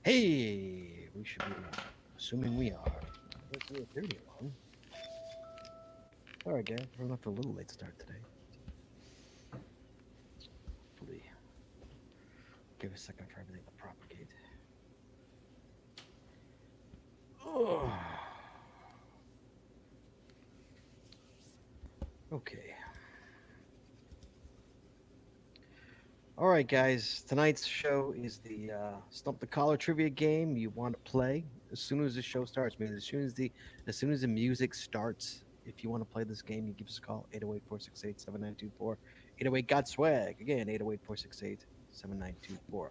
Hey, we should be assuming we are. Let's see if they're long. All right, guys, we're left a little late start today. Hopefully, give a second for everything to propagate. Oh. Okay. All right, guys. Tonight's show is the Stump the Collar trivia game you want to play as soon as the show starts. Maybe as soon as the music starts. If you want to play this game, you give us a call 808-468-7924. 808 got swag again 808-468-7924.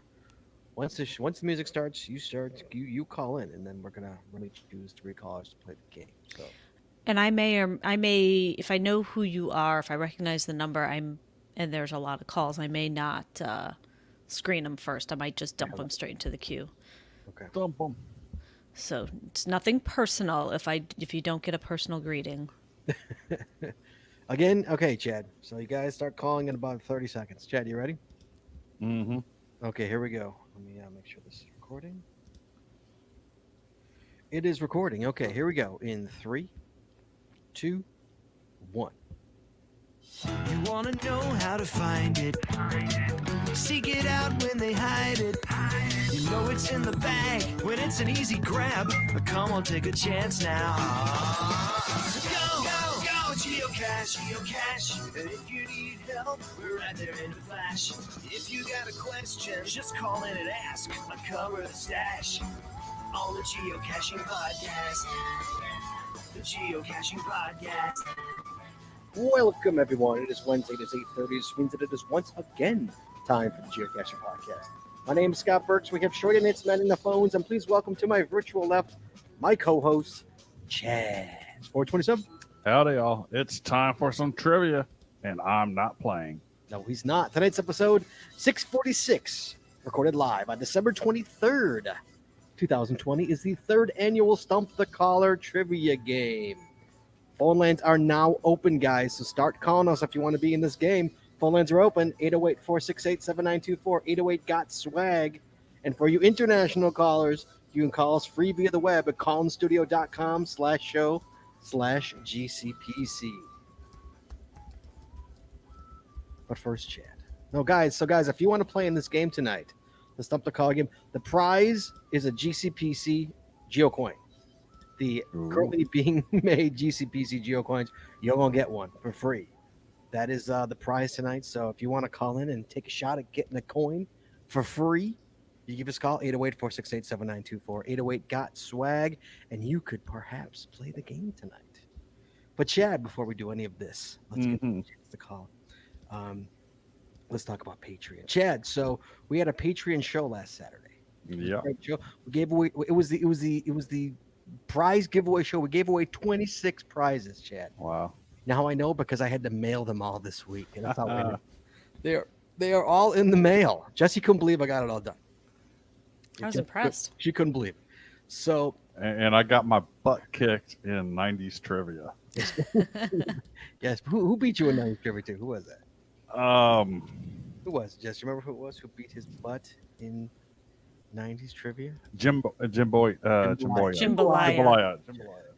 Once the music starts, you call in, and then we're gonna really choose three callers to play the game. So And I may, if I know who you are, if I recognize the number, and there's a lot of calls, I may not screen them first. I might just dump them straight into the queue. okay. Dump 'em. So it's nothing personal if you don't get a personal greeting. Again, okay, Chad. So you guys start calling in about 30 seconds. Chad, you ready? Mm-hmm. Okay, here we go. Let me make sure this is recording. It is recording. Okay, here we go. In three, two, one. You wanna know how to find it. Seek it out when they hide it. You know it's in the bag when it's an easy grab. But come on, take a chance now. So go, geocache. And if you need help, we're right there in a flash. If you got a question, just call in and ask. Uncover the stash on the Geocaching Podcast. The Geocaching Podcast. Welcome, everyone. It is Wednesday. It is 8:30. This means that it is once again time for the Geocaching Podcast. My name is Scott Burks. We have Shorty and It's in the phones. And please welcome to my virtual left, my co-host, Chad. 427. Howdy, y'all. It's time for some trivia, and I'm not playing. No, he's not. Tonight's episode 646, recorded live on December 23rd, 2020, is the third annual Stump the Collar trivia game. Phone lines are now open, guys, so start calling us if you want to be in this game. Phone lines are open, 808-468-7924, 808-GOT-SWAG. And for you international callers, you can call us free via the web at callinstudio.com/show/GCPC. But first, Chad. No, guys, if you want to play in this game tonight, the Stump the Collar game, the prize is a GCPC GeoCoin. The currently being made GCPC GeoCoins, you're going to get one for free. That is the prize tonight. So if you want to call in and take a shot at getting a coin for free, you give us a call, 808-468-7924, 808-GOT-SWAG, and you could perhaps play the game tonight. But Chad, before we do any of this, let's get a chance to call. Let's talk about Patreon. Chad, so we had a Patreon show last Saturday. Yeah. We gave away it was the prize giveaway show. We gave away 26 prizes, Chad. Wow. Now I know because I had to mail them all this week. And that's how they are all in the mail. Jesse couldn't believe I got it all done. I was impressed. She couldn't believe it. So And I got my butt kicked in 90s trivia. yes, who beat you in 90s trivia too? Who was that? Who was? Jess, you remember who it was who beat his butt in 90s trivia? Jimboy. Jambalaya.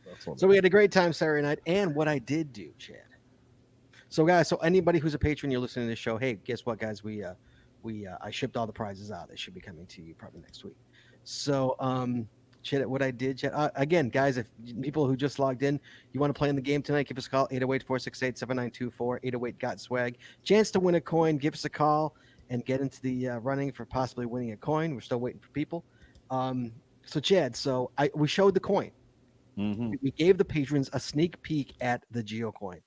That's what So we had a great time Saturday night. And what I did do, Chad. So guys, so anybody who's a patron, you're listening to this show, hey, guess what, guys? I shipped all the prizes out. They should be coming to you probably next week. So Chad, what I did, Chad, again, guys, if people who just logged in, you want to play in the game tonight, give us a call, 808-468-7924, 808-GOT-SWAG. Chance to win a coin, give us a call and get into the running for possibly winning a coin. We're still waiting for people. So Chad, we showed the coin. We gave the patrons a sneak peek at the GeoCoin.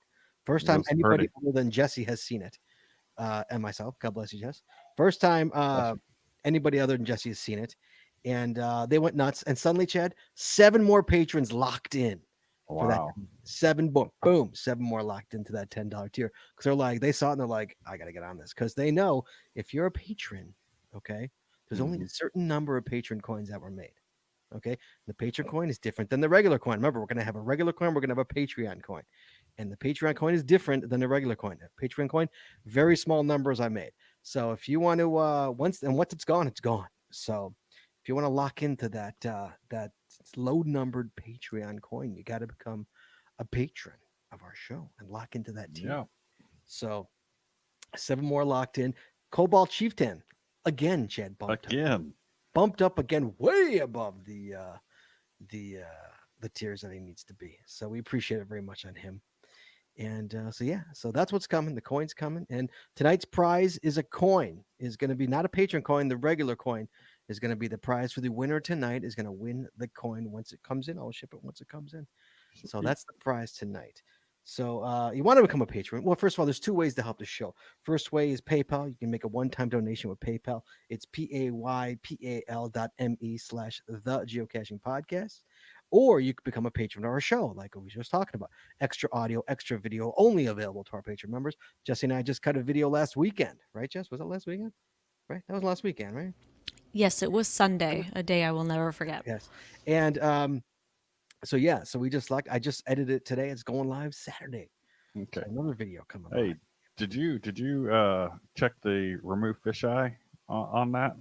First time anybody other than Jesse has seen it, and myself. God bless you, Jess. First time anybody other than Jesse has seen it. And they went nuts. And suddenly, Chad, 7 more patrons locked in. For that. 7 more locked into that $10 tier. Because they saw it and they're like, I got to get on this. Because they know if you're a patron, okay, there's only a certain number of patron coins that were made. Okay. The patron coin is different than the regular coin. Remember, we're going to have a regular coin. We're going to have a Patreon coin. And the Patreon coin is different than the regular coin. The Patreon coin, very small numbers I made. So if you want to, once it's gone, it's gone. So if you want to lock into that low numbered Patreon coin, you got to become a patron of our show and lock into that tier. Yeah. So 7 more locked in. Cobalt Chieftain again, Chad bumped up again, way above the tiers that he needs to be. So we appreciate it very much on him. And so that's what's coming. The coin's coming, and tonight's prize is a coin. Is going to be not a patron coin. The regular coin is going to be the prize for the winner tonight. Is going to win the coin once it comes in. I'll ship it once it comes in. So that's the prize tonight. So you want to become a patron? Well, first of all, there's 2 ways to help the show. First way is PayPal. You can make a one-time donation with PayPal. It's paypal.me/the geocaching podcast. Or you could become a patron of our show, like we were just talking about. Extra audio, extra video, only available to our patron members. Jesse and I just cut a video last weekend, right, Jess? Was it last weekend? Right? That was last weekend, right? Yes, it was Sunday, a day I will never forget. Yes. And so we I just edited it today. It's going live Saturday. Okay. So another video coming. Hey, live. did you check the remove fisheye on that?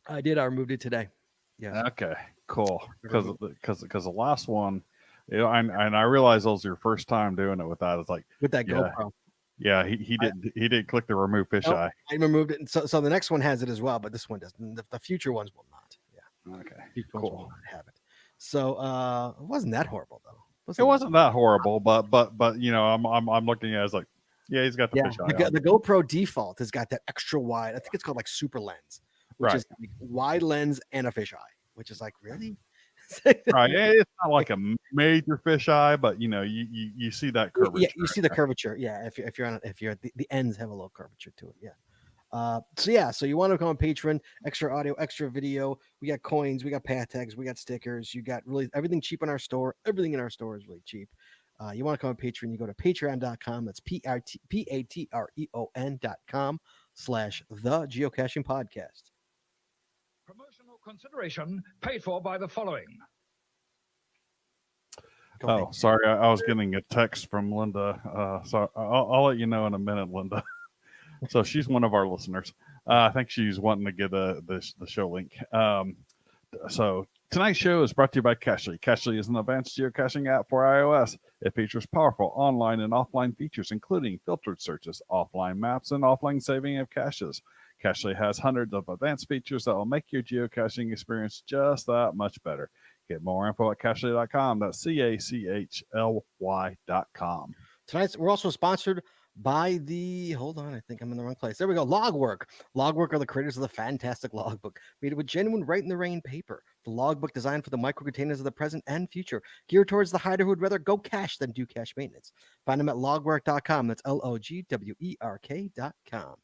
I did. I removed it today. Yes. Okay, cool. Because the last one, and I realized it was your first time doing it with that. It's like With that yeah, GoPro. Yeah, he did click the remove fisheye. I removed it. And so the next one has it as well, but this one doesn't. The future ones will not. Yeah. Okay, Future ones will cool. not have it. So it wasn't that horrible though. It wasn't that horrible, but I'm looking at it as like, yeah, he's got the fisheye. The GoPro default has got that extra wide. I think it's called like super lens, which Right. is like wide lens and a fisheye, which is like really. Right, it's not like a major fisheye, but you see that curvature. Yeah, you see the curvature. Yeah, if you're the ends have a little curvature to it. Yeah. So you want to become a patron, extra audio, extra video. We got coins, we got pat tags, we got stickers. You got really everything cheap in our store. Everything in our store is really cheap. You want to become a patron, you go to patreon.com. That's patreon.com/the geocaching podcast. Promotional consideration paid for by the following. Go ahead. Oh, sorry, I was getting a text from Linda. So I'll let you know in a minute, Linda. So she's one of our listeners. I think she's wanting to get the show link. So tonight's show is brought to you by Cachly. Cachly is an advanced geocaching app for iOS. It features powerful online and offline features, including filtered searches, offline maps, and offline saving of caches. Cachly has hundreds of advanced features that will make your geocaching experience just that much better. Get more info at cachly.com. That's CACHLY.com. Tonight, we're also sponsored by hold on, I think I'm in the wrong place. There we go. Logwork. Logwork are the creators of the fantastic logbook, made with genuine Write in the Rain paper. The logbook designed for the micro containers of the present and future, geared towards the hider who would rather go cache than do cache maintenance. Find them at logwork.com. That's LOGWERK.com.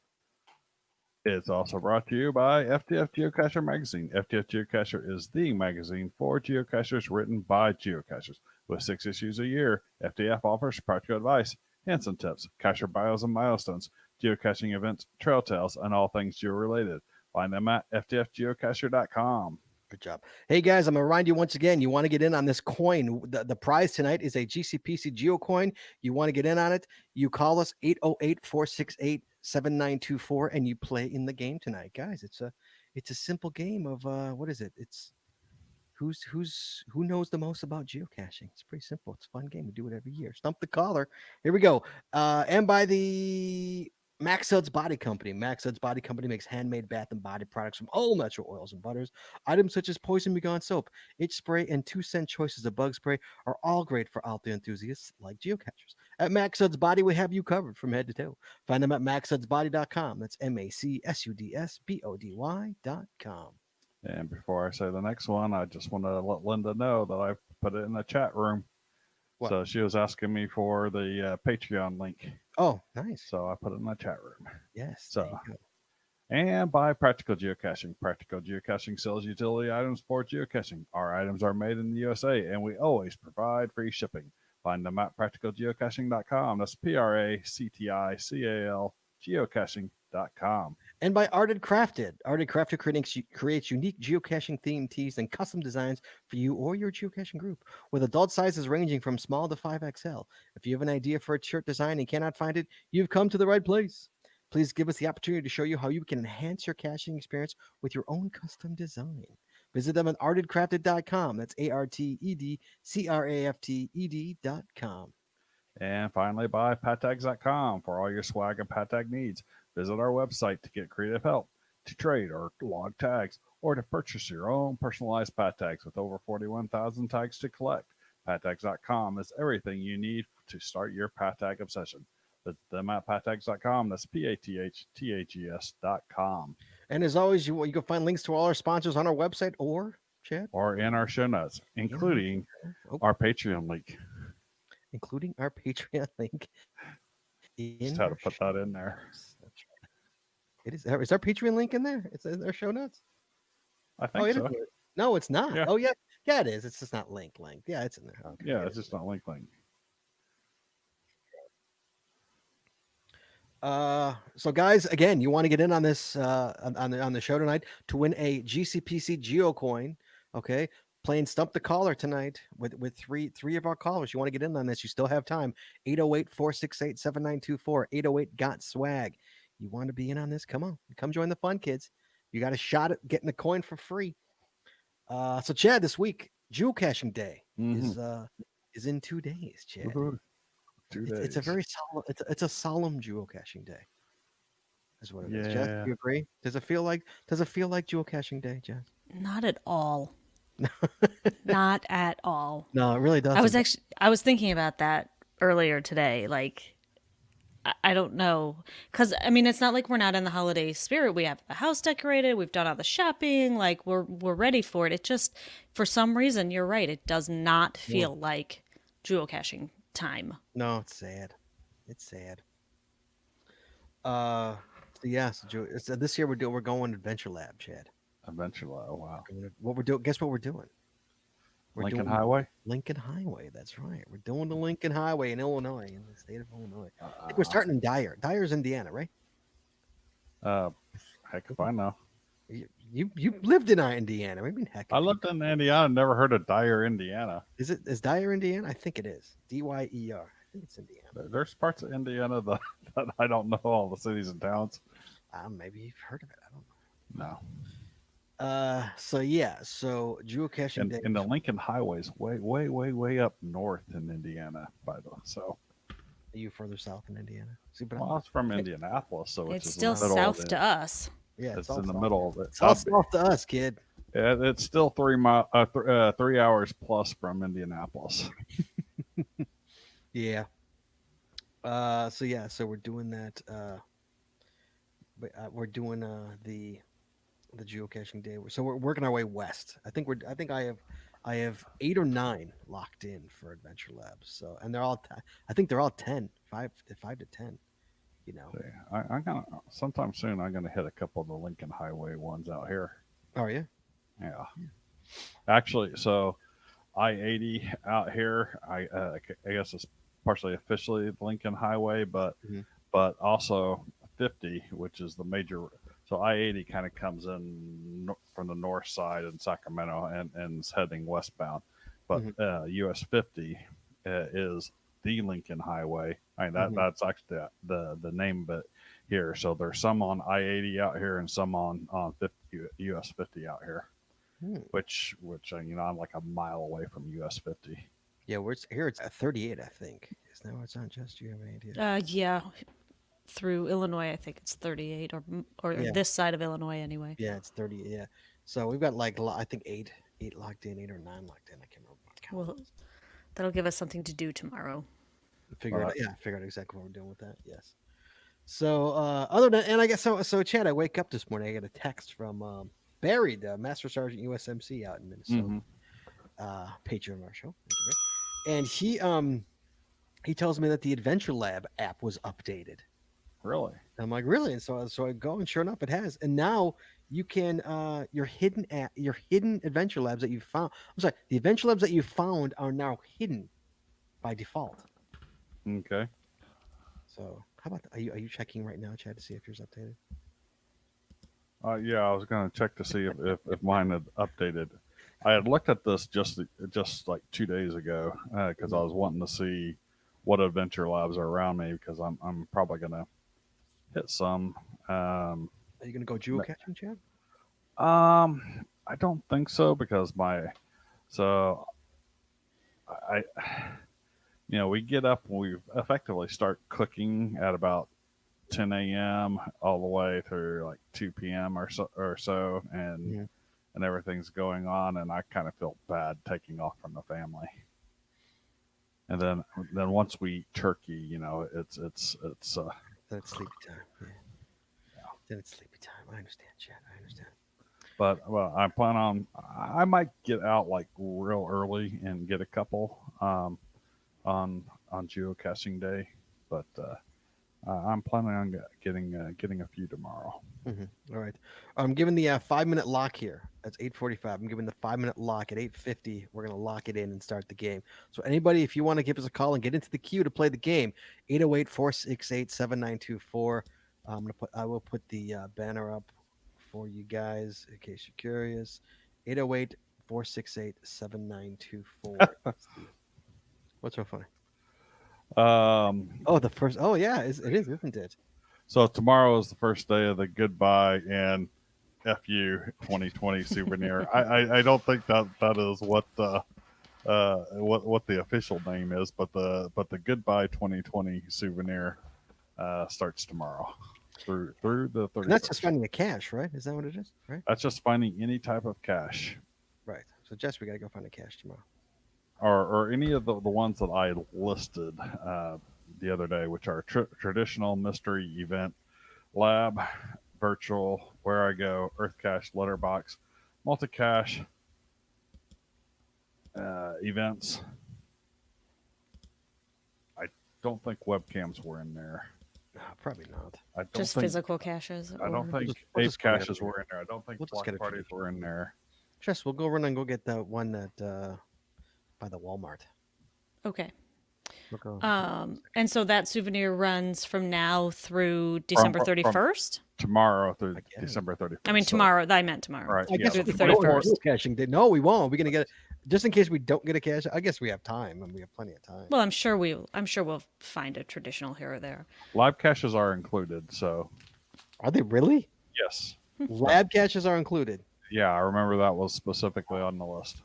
It's also brought to you by FTF Geocacher Magazine. FTF Geocacher is the magazine for geocachers written by geocachers. With 6 issues a year, FTF offers practical advice, hints and tips, cacher bios and milestones, geocaching events, trail tales, and all things geo-related. Find them at ftfgeocacher.com. Good job. Hey, guys, I'm going to remind you once again, you want to get in on this coin. The prize tonight is a GCPC Geo coin. You want to get in on it, you call us 808-468-7924, and you play in the game tonight, guys. It's a simple game of what is it? It's who knows the most about geocaching. It's pretty simple. It's a fun game. We do it every year. Stump the caller. Here we go. And by the Max Suds Body Company. Max Suds Body Company makes handmade bath and body products from all natural oils and butters. Items such as Poison Begone soap, itch spray, and 2-cent choices of bug spray are all great for out there enthusiasts like geocachers. At Max Suds Body, we have you covered from head to toe. Find them at maxsudsbody.com. That's MACSUDSBODY.com. And before I say the next one, I just want to let Linda know that I put it in the chat room. What? So she was asking me for the Patreon link. Oh, nice. So I put it in the chat room. Yes. So, and by Practical Geocaching. Practical Geocaching sells utility items for geocaching. Our items are made in the USA, and we always provide free shipping. Find them at practicalgeocaching.com. That's PRACTICAL geocaching.com. And by Arted Crafted. Arted Crafted creates unique geocaching themed tees and custom designs for you or your geocaching group, with adult sizes ranging from small to 5XL. If you have an idea for a shirt design and cannot find it, you've come to the right place. Please give us the opportunity to show you how you can enhance your caching experience with your own custom design. Visit them at artedcrafted.com. That's ARTEDCRAFTED.com. And finally, buy pattags.com for all your swag and pattag needs. Visit our website to get creative help, to trade or log tags, or to purchase your own personalized pattags with over 41,000 tags to collect. Pattags.com is everything you need to start your pattag obsession. Visit them at pattags.com. That's PATHTAGS.com. And as always, you can find links to all our sponsors on our website or, Chad? Or in our show notes, including our Patreon link. Including our Patreon link. Just had to put that in there. It is. Is our Patreon link in there? It's in our show notes. I think so. No, it's not. Yeah. Oh yeah, it is. It's just not link. Yeah, it's in there. Okay, yeah, it's just not link. So guys, again, you want to get in on this on the show tonight to win a GCPC Geo coin. Okay, playing Stump the Caller tonight with three of our callers. You want to get in on this? You still have time. 808-468-7924. 808 got swag. You want to be in on this? Come on, come join the fun, kids. You got a shot at getting a coin for free. So Chad, this week geocaching day is in 2 days. Chad. Woo-hoo. 2 days. It's a very solemn. It's a solemn geocaching day. Is what it is. Jess, do you agree? Does it feel like geocaching day, Jess? Not at all. Not at all. No, it really doesn't. I was thinking about that earlier today. Like, I don't know. Because, I mean, it's not like we're not in the holiday spirit. We have the house decorated. We've done all the shopping. Like, we're ready for it. It just, for some reason, you're right. It does not feel like geocaching time. No, it's sad. It's sad. So this year we're going Adventure Lab, Chad. Adventure Lab. Wow. What we're doing? Guess what we're doing? Lincoln Highway. Lincoln Highway. That's right. We're doing the Lincoln Highway in Illinois, in the state of Illinois. I think we're starting in Dyer. Dyer's Indiana, right? Heck if I know. You lived in Indiana. Maybe heck. I lived in Indiana. Never heard of Dyer, Indiana. Is Dyer, Indiana? I think it is. Dyer. I think it's Indiana. There's parts of Indiana that I don't know all the cities and towns. Maybe you've heard of it. I don't know. No. So geocaching day. And the Lincoln Highway's way up north in Indiana, by the way. So are you further south in Indiana? Well, it's from Indianapolis, so it's still south to us. Yeah, it's in the middle of it. It's all south to us, kid. Yeah, it's still 3 hours plus from Indianapolis. Yeah. So we're doing that. We're doing the geocaching day. So we're working our way west. I think I have 8 or 9 locked in for Adventure Labs. So, and they're all, I think they're all 10, 5 to 10. You know, I'm gonna sometime soon. I'm gonna hit a couple of the Lincoln Highway ones out here. Are you? Yeah. Actually, so I-80 out here. I guess it's partially officially Lincoln Highway, but also 50, which is the major. So I-80 kind of comes in from the north side in Sacramento and is heading westbound. But US 50 is the Lincoln Highway. I mean, that's actually the name of it here. So there's some on I-80 out here and some on 50, US 50 out here, which I'm like a mile away from US 50. Yeah, it's at 38, I think. Is that where it's on, Just? Do you have any idea? Yeah. Through Illinois, I think it's 38 or this side of Illinois anyway. Yeah, it's 30. Yeah. So we've got I think 8 locked in, 8 or 9 locked in. I can't remember. Well, that'll give us something to do tomorrow. Figure out exactly what we're doing with that. Yes. So other than, and I guess so Chad, I wake up this morning, I get a text from Barry, the Master Sergeant USMC out in Minnesota, patron of our show, and he tells me that the Adventure Lab app was updated. Really? I'm like, really? And so I go, and sure enough, it has. And now you can your hidden Adventure Labs that you found. I'm sorry, the Adventure Labs that you found are now hidden by default. Okay. So how about are you checking right now, Chad, to see if yours updated? Yeah, I was going to check to see if mine had updated. I had looked at this just like 2 days ago because I was wanting to see what Adventure Labs are around me because I'm probably going to hit some. Are you going to go geocaching, Chad? I don't think so because so I we get up and we effectively start cooking at about 10 a.m. all the way through like 2 p.m. or so, Mhm. and everything's going on, and I kind of feel bad taking off from the family. And then once we eat turkey, it's Then it's sleepy time. Yeah. Then it's sleepy time. I understand, Chad. I understand. but well, I might get out like real early and get a couple on geocaching day, but I'm planning on getting a few tomorrow. All right. I'm giving the 5-minute lock here. That's 8:45. I'm giving the 5-minute lock at 8:50. We're gonna lock it in and start the game. So anybody, if you want to give us a call and get into the queue to play the game, 808-468-7924. I will put the banner up for you guys in case you're curious. 808-468-7924. What's so funny? Oh, the first. Oh yeah, it is, isn't it? So tomorrow is the first day of the goodbye and FU 2020 souvenir. I don't think that is what the official name is, but the goodbye 2020 souvenir starts tomorrow through the 31st. And that's just finding a cache, right? Is that what it is? Right. That's just finding any type of cache, Right. So Jess, we gotta go find a cache tomorrow. or any of the ones that I listed the other day, which are traditional, mystery, event, lab, virtual, where I go, earth cache, letterbox, multi cache, events. I don't think webcams were in there. No, probably not. I don't Just think physical caches. I don't or- think we'll ape just go caches ahead. were in there. I don't think We'll just block get it parties traditional. were in there. Jess, we'll go run and go get the one that by the Walmart. Okay. We'll go. And so that souvenir runs from now through From- December from 31st? Tomorrow through I guess. December 31st. I mean, So- tomorrow. I meant tomorrow. Right. I Yeah. guess through we the can go 31st. caching day. No, we won't. We're gonna get it just in case we don't get a cache. I guess we have time, and we have plenty of time. Well, I'm sure we'll find a traditional here or there. Live caches are included. So Are they really? yes. Lab caches are included. Yeah, I remember that was specifically on the list.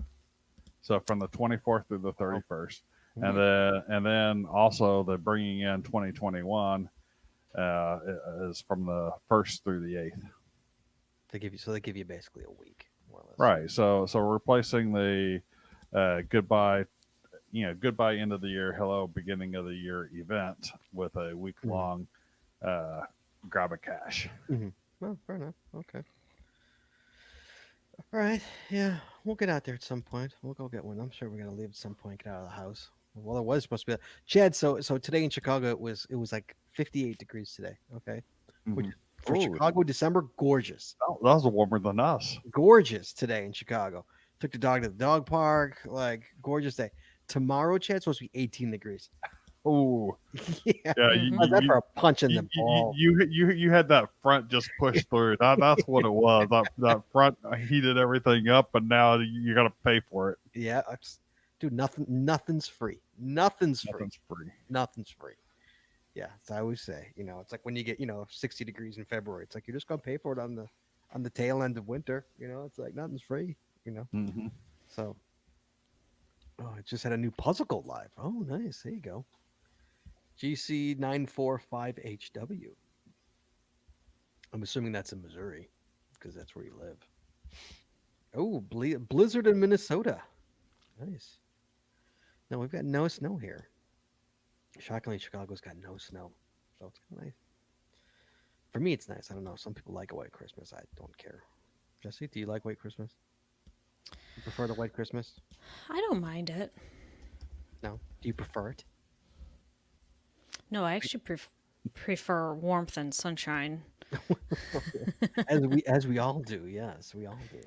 So from the 24th through the 31st, and then also the bringing in 2021 is from the 1st through the 8th. They give you basically a week, more or less. Right. So replacing the goodbye end of the year, hello beginning of the year event with a week long grab a cache. Well, fair enough. Okay. All right. Yeah, we'll get out there at some point. We'll go get one. I'm sure we're gonna leave at some point. Get out of the house. Well, it was supposed to be Chad. So today in Chicago it was like 58 degrees today. Okay. Which for Ooh. Chicago, December, gorgeous. Oh, that was warmer than us. Gorgeous today in Chicago. Took the dog to the dog park. Like gorgeous day. Tomorrow, Chad, supposed to be 18 degrees. Oh, Yeah. yeah. How's that for a punch in the You, ball? you had that front just pushed through. That's what it was. That front heated everything up, and now you got to pay for it. Yeah, dude. Nothing's free. Nothing's free. Nothing's free. Nothing's free. Yeah, as I always say, it's like when you get 60 degrees in February. It's like you're just gonna pay for it on the tail end of winter. It's like nothing's free. Mm-hmm. So, I just had a new puzzle go live. Oh, nice. There you go. GC945HW. I'm assuming that's in Missouri because that's where you live. Oh, blizzard in Minnesota. Nice. No, we've got no snow here. Shockingly, Chicago's got no snow, so it's kind of nice. For me, it's nice. I don't know. Some people like a white Christmas. I don't care. Jesse, do you like white Christmas? You prefer the white Christmas? I don't mind it. No. Do you prefer it? No, I actually prefer warmth and sunshine. as we all do. Yes, we all do.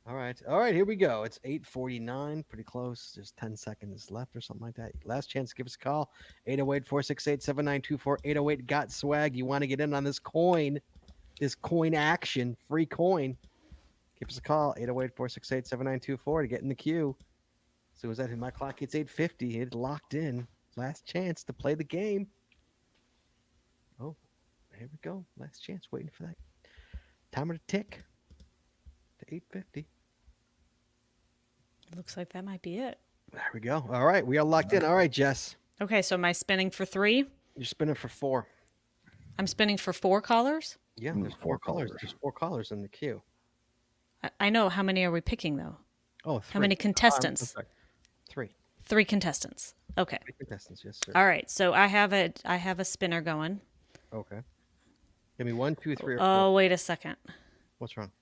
All right, here we go. It's 8:49, pretty close. There's 10 seconds left or something like that. Last chance to give us a call. 808-468-7924. 808 got swag. You want to get in on this coin action, free coin. Give us a call. 808-468-7924 to get in the queue. As soon as that hit my clock hits 8:50, it's locked in. Last chance to play the game. Oh, here we go. Last chance, waiting for that timer to tick. To 850. Looks like that might be it. There we go. All right, we are locked in. All right, Jess, Okay, so am I spinning for 3? you're spinning for 4. I'm spinning for 4 callers? Yeah, Ooh, there's 4 4 callers. callers. There's 4 callers in the queue. I know. How many are we picking, though? Oh, 3. How many contestants? 3. 3 contestants. Okay. 3 contestants. Yes, sir. All right. So I have a spinner going. Okay. Give me 1, 2, 3, or 4. Oh, wait a second. What's wrong?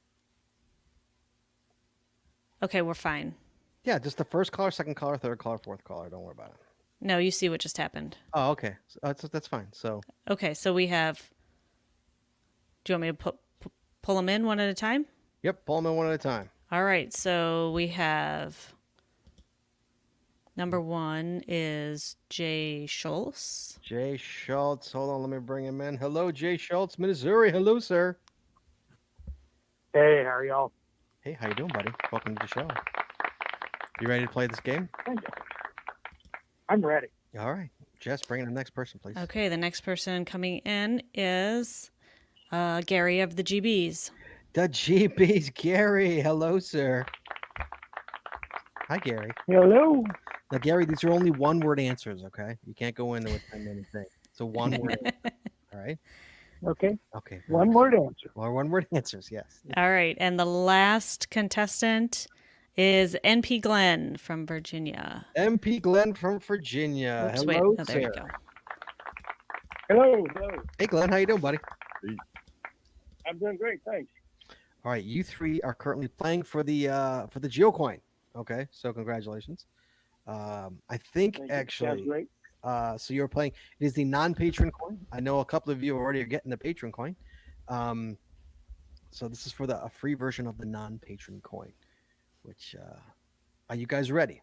Okay, we're fine. Yeah, just the first caller, second caller, third caller, fourth caller. Don't worry about it. No, you see what just happened. Oh, okay. So, that's fine. So, Okay, so we have. Do you want me to pull them in one at a time? yep, pull them in one at a time. All right, so we have. Number 1 is Jay Schultz. Jay Schultz. Hold on, let me bring him in. Hello, Jay Schultz, Missouri. Hello, sir. Hey, how are y'all? Hey, how you doing, buddy? Welcome to the show. You ready to play this game? I'm ready. All right. Jess, bring in the next person, please. Okay, the next person coming in is Gary of the GBs. The GB's Gary. Hello, sir. Hi, Gary. Hello. Now, Gary, these are only one-word answers, okay? You can't go into a 10-minute thing. It's a one-word answer. All right? Okay. Okay. One word answer. Well, one-word answers, yes. All right, and the last contestant is NP Glenn from Virginia. MP Glenn from Virginia. Oops, wait. Hello, Oh, there sir. you go. Hello. Hello. Hey, Glenn, how you doing, buddy? I'm doing great. Thanks. All right, you 3 are currently playing for the GeoCoin. Okay, so congratulations. I think Thank you. actually, Sounds great. so you're playing. It is the non-patron coin. I know a couple of you already are getting the patron coin. So this is for a free version of the non-patron coin. Which are you guys ready?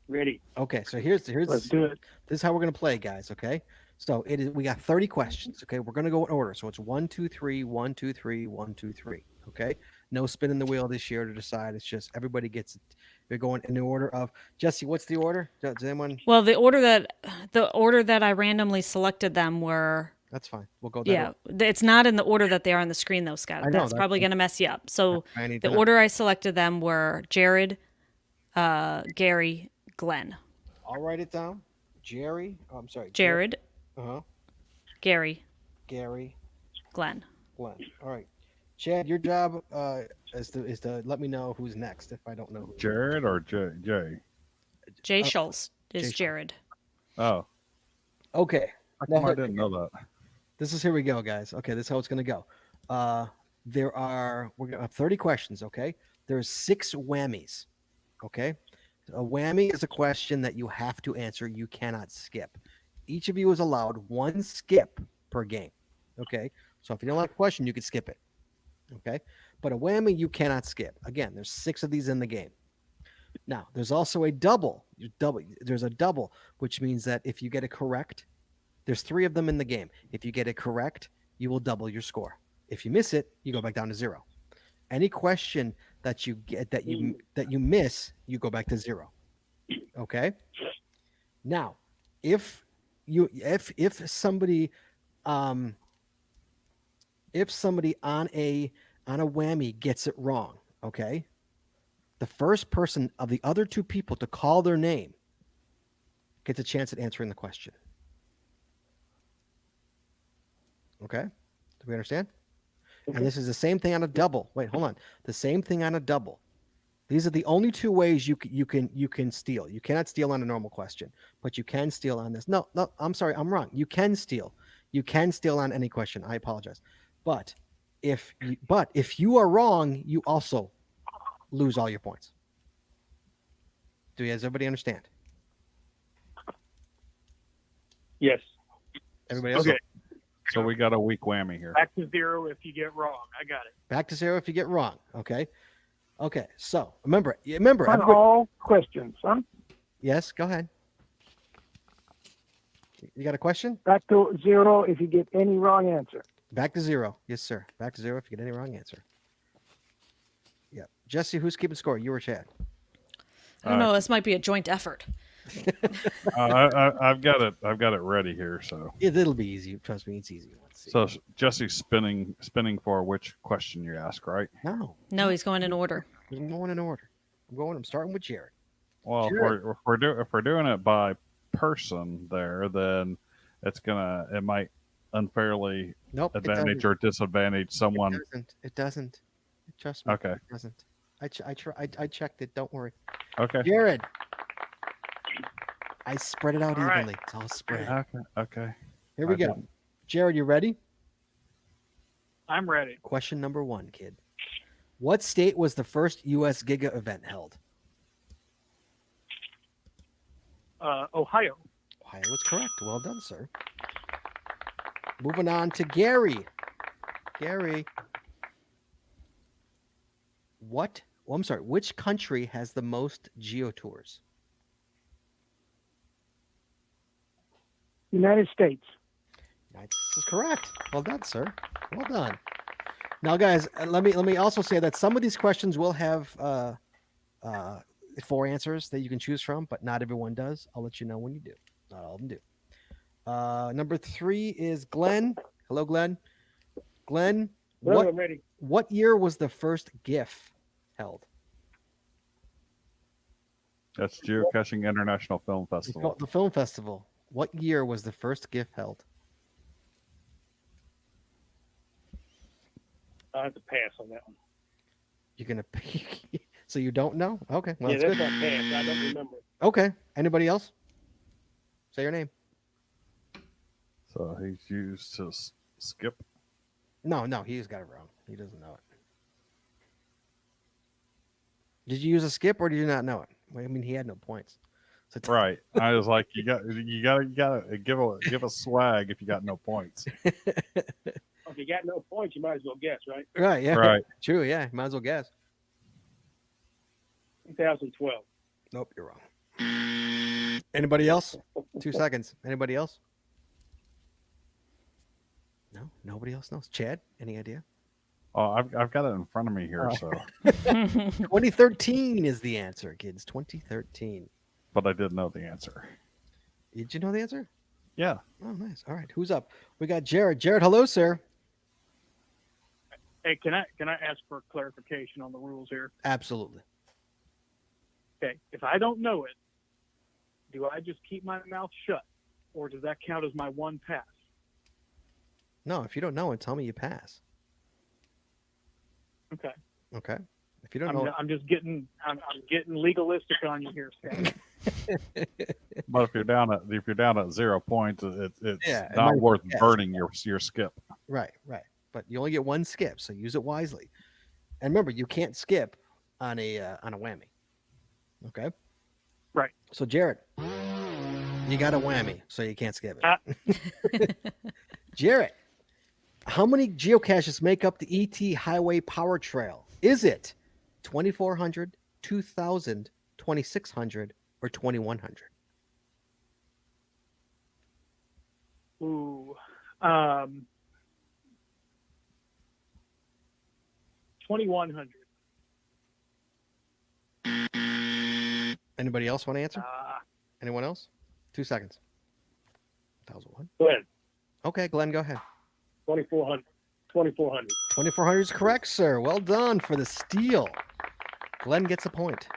Ready. Okay, so here's Let's do it. this is how we're gonna play, guys. Okay, so we got 30 questions. Okay, we're gonna go in order. So it's 1, 2, 3, 1, 2, 3, 1, 2, 3. Okay, no spinning the wheel this year to decide. It's just everybody gets it. You're going in the order of Jesse. What's the order? Does anyone? Well, the order that I randomly selected them were. That's fine. We'll go that Yeah, order. it's not in the order that they are on the screen, though, Scott. I know, That's that's probably going to mess you up. So I need the to know. order I selected them were Jared, Gary, Glenn. I'll write it down. Jerry. Oh, I'm sorry. Jared, Gary, Gary. Glenn. Glenn. All right. Chad, your job is to let me know who's next if I don't know who. Jared or Jay? Jay Schultz is Jay Schultz. Jared. Oh, Okay. how Now, come I didn't know that? here we go, guys. Okay, this is how it's gonna go. We're gonna have 30 questions. Okay, there's 6 whammies. Okay, a whammy is a question that you have to answer. You cannot skip. Each of you is allowed 1 skip per game. Okay, so if you don't like a question, you can skip it. Okay, but a whammy you cannot skip. Again, there's 6 of these in the game. Now, there's also a double. There's a double, which means that if you get it correct, there's 3 of them in the game. If you get it correct, you will double your score. If you miss it, you go back down to 0. Any question that you get that you miss, you go back to 0. Okay? Now, if somebody on a whammy gets it wrong, okay? The first person of the other 2 people to call their name gets a chance at answering the question. Okay? Do we understand? Okay. And this is the same thing on a double. Wait, hold on. The same thing on a double. These are the only 2 ways you can steal. You cannot steal on a normal question, but you can steal on this. No, I'm sorry, I'm wrong. You can steal. You can steal on any question. I apologize. But if you are wrong, you also lose all your points. Does everybody understand? Yes. Everybody else? Okay. So we got a weak whammy here. Back to 0 if you get wrong. I got it. Back to 0 if you get wrong. Okay. Okay. So remember. On everybody- all questions, huh? Yes. Go ahead. You got a question? Back to 0 if you get any wrong answer. Back to 0. Yes, sir. Back to 0 if you get any wrong answer. Yeah. Jesse, who's keeping score? You or Chad? I don't know. This might be a joint effort. I've got it. I've got it ready here. So It'll be easy. Trust me, it's easy. Let's see. so Jesse's spinning for which question you ask, right? No, he's going in order. I'm going in order. I'm starting with Jared. Well, Jared. if we're doing it by person there, then it might unfairly Nope. advantage or disadvantage someone. It doesn't. Trust me. Okay. It doesn't. I checked it. Don't worry. Okay. Jared. I spread it out All right. evenly. It's all spread. Okay. Here we I go. didn't- Jared, you ready? I'm ready. Question number 1, kid. What state was the first U.S. Giga event held? Ohio. Ohio is correct. Well done, sir. Moving on to Gary. Gary. Which country has the most geotours? United States. United States is correct. Well done, sir. Well done. Now, guys, let me also say that some of these questions will have 4 answers that you can choose from, but not everyone does. I'll let you know when you do. Not all of them do. Number 3 is Glenn. Hello, Glenn. Glenn, Well, I'm ready. what year was the first GIF held? That's Geocaching International Film Festival. The film festival. What year was the first GIF held? I have to pass on that one. You're gonna so you don't know? Okay, well, yeah, that's that's good. not pass. I don't remember. Okay. Anybody else? Say your name. So he's used to skip. No, he's got it wrong. He doesn't know it. Did you use a skip or did you not know it? Well, I mean, he had no points. So Right. I was like, you gotta give a swag if you got no points. If you got no points, you might as well guess, right? Right. Yeah. Right. True. Yeah. Might as well guess. 2012. Nope, you're wrong. Anybody else? 2 seconds. Anybody else? No, nobody else knows. Chad, any idea? Oh, I've got it in front of me here, so 2013 is the answer, kids. 2013. but I did know the answer. Did you know the answer? Yeah. Oh, nice. All right. Who's up? We got Jared. Jared, hello, sir. Hey, can I ask for clarification on the rules here? Absolutely. Okay, if I don't know it, do I just keep my mouth shut, or does that count as my one pass? No, if you don't know it, tell me you pass. Okay, Okay. If you don't know, I'm getting legalistic on you here, Scott. But if you're down at 0 points, it's Yeah, it not might- worth yes. burning your skip. right. But you only get one skip, so use it wisely. And remember, you can't skip on a whammy. Okay. Right. So Jared, you got a whammy, so you can't skip it. Jared, how many geocaches make up the ET Highway Power Trail? Is it 2,400, 2,000, 2,600, or 2,100? Ooh, 2,100. Anybody else want to answer? Anyone else? 2 seconds. 1,001. Go ahead. Okay, Glenn, go ahead. 2,400. 2,400. 2,400 is correct, sir. Well done for the steal. Glenn gets a point.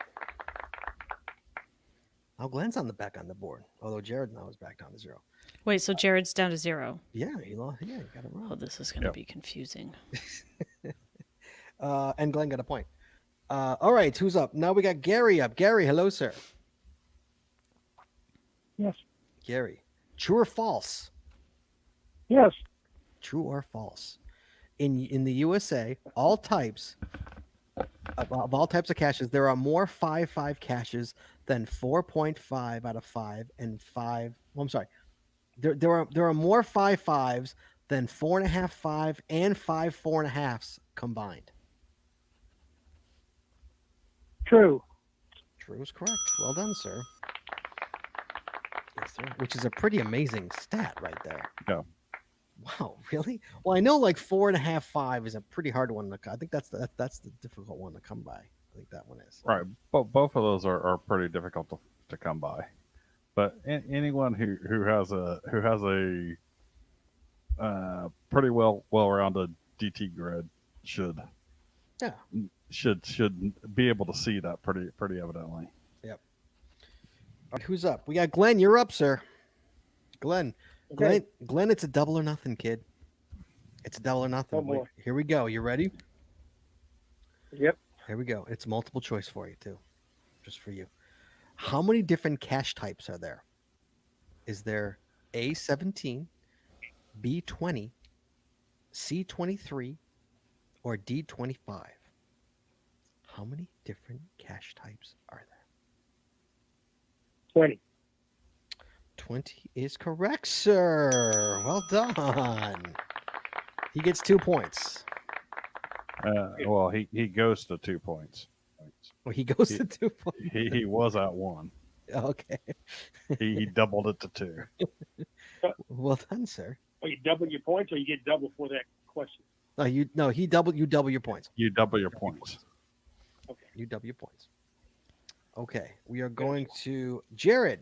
Now Glenn's on the board, although Jared now is back down to 0. Wait, so Jared's down to 0. Yeah, he lost. Yeah, he got it Oh, wrong. this is going to Yep. be confusing. And Glenn got a point. All right, who's up? Now we got Gary up. Gary, hello, sir. Yes. Gary, true or false? Yes. True or false? In the USA, all types of all types of caches, there are more 5.5 caches than 4.5 out of 5 and 5. Well, I'm sorry. There are more 5.5s than 4.5 5 and 5 4.5s combined. True. True is correct. Well done, sir. Yes, sir. Which is a pretty amazing stat right there. Yeah. Wow, really? Well, I know like 4.5 5 is a pretty hard one to. I think that's the difficult one to come by. I think that one is. Right. But both of those are pretty difficult to come by. but anyone who has a pretty well-rounded DT grid should Yeah. should be able to see that pretty evidently. Yep. All right, who's up? We got Glenn. You're up, sir. Glenn. Okay. Glenn, it's a double or nothing, kid. It's a double or nothing. Oh, boy. Wait, here we go. You ready? Yep. Here we go. It's multiple choice for you, too. Just for you. How many different cache types are there? Is there A17, B20, C23, or D25? How many different cache types are there? 20. 20 is correct, sir. Well done. He gets 2 points. Well, he goes to 2 points. Well, he goes to 2 points. He was at 1. Okay. He doubled it to 2. Well done, sir. Oh, you double your points, or you get double for that question? You double your points. You double your points. Okay. You double your points. Okay. We are going to Jared.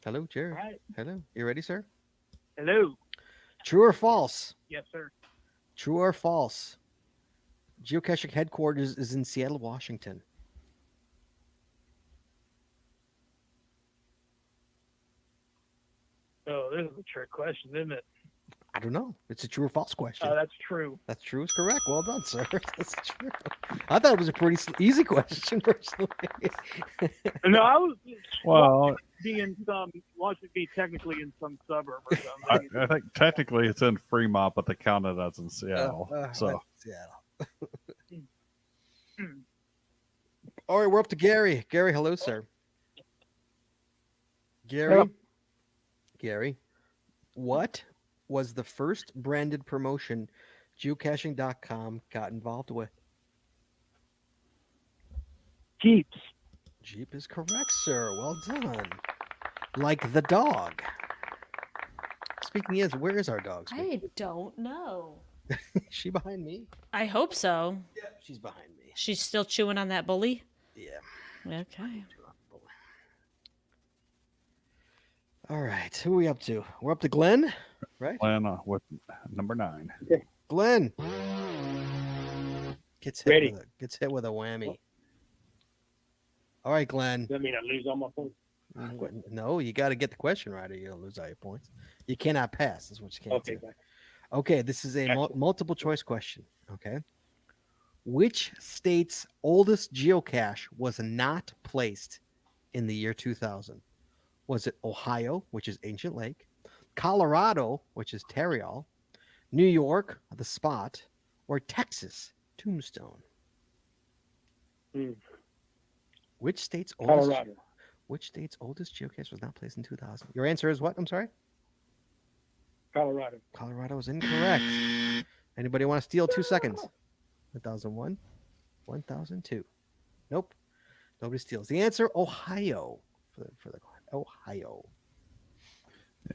Hello, Jared. All right. Hello. You ready, sir? Hello. True or false? Yes, sir. True or false? Geocaching headquarters is in Seattle, Washington. Oh, this is a trick question, isn't it? I don't know. It's a true or false question. Oh, that's true. That's true. It's correct. Well done, sir. That's true. I thought it was a pretty easy question, personally. No, I was Well, watch it be technically in some suburb or something. I think technically it's in Fremont, but they count it as in Seattle. So Seattle. All right, we're up to Gary. Gary, hello, sir. Gary. Hello. Gary, what was the first branded promotion geocaching.com got involved with? Jeeps. Jeep is correct, sir. Well done. Like the dog. Speaking of, where is our dog? I don't know. Is she behind me? I hope so. Yeah, she's behind me. She's still chewing on that bully? Yeah. Okay. All right, who are we up to? We're up to Glenn, right? Glenn with number 9. Glenn gets Ready. hit with a whammy. All right, Glenn. Does that mean I lose all my points? No, you got to get the question right, or you'll lose all your points. You cannot pass. Is what you can't Okay, do. bye. Okay, this is a Excellent. multiple choice question. Okay, which state's oldest geocache was not placed in the year 2000? Was it Ohio, which is Ancient Lake, Colorado, which is Tarryall, New York, the Spot, or Texas, Tombstone? Which state's oldest? Colorado. Which state's oldest geocache was not placed in 2000? Your answer is what? I'm sorry. Colorado. Colorado is incorrect. Anybody want to steal 2 seconds? 1001, 1002. Nope. Nobody steals. The answer, Ohio. For the Ohio.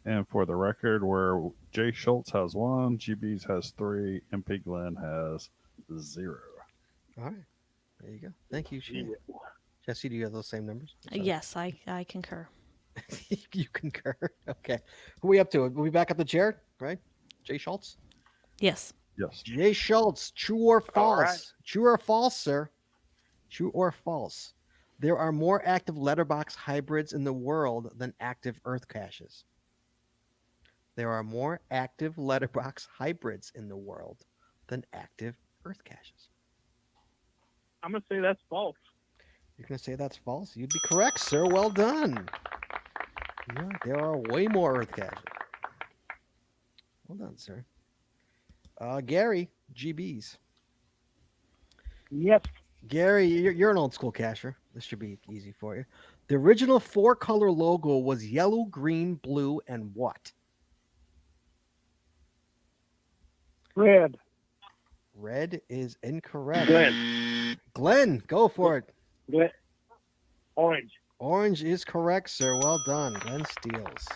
And for the record, where Jay Schultz has 1, GB's has 3, MP Glenn has 0. All right. There you go. Thank you, Shane. Jesse, do you have those same numbers? Sorry. Yes, I concur. You concur. Okay. Who are we up to? We'll be back up to Jared, right? Jay Schultz? Yes. Yes. Jay Schultz, true or false? All right. True or false, sir? True or false? There are more active letterbox hybrids in the world than active Earth caches. There are more active letterbox hybrids in the world than active Earth caches. I'm going to say that's false. You're going to say that's false? You'd be correct, sir. Well done. Yeah, there are way more Earth caches. Well done, sir. Gary, GBs. Yes. Gary, you're an old school cacher. This should be easy for you. The original 4-color logo was yellow, green, blue, and what? Red. Red is incorrect. Glenn. Glenn, go for it. Glenn. Orange. Orange is correct, sir. Well done. Glenn steals.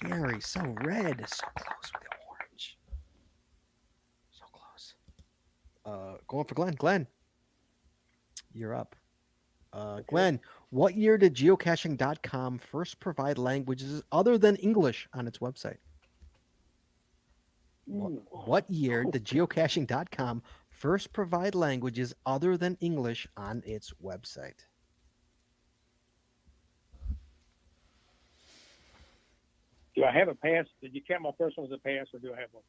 Gary, so red. So close with the orange. So close. Going for Glenn. Glenn, you're up. Glenn, what year did geocaching.com first provide languages other than English on its website? What year did geocaching.com first provide languages other than English on its website? Do I have a pass? Did you count my first one as a pass, or do I have one?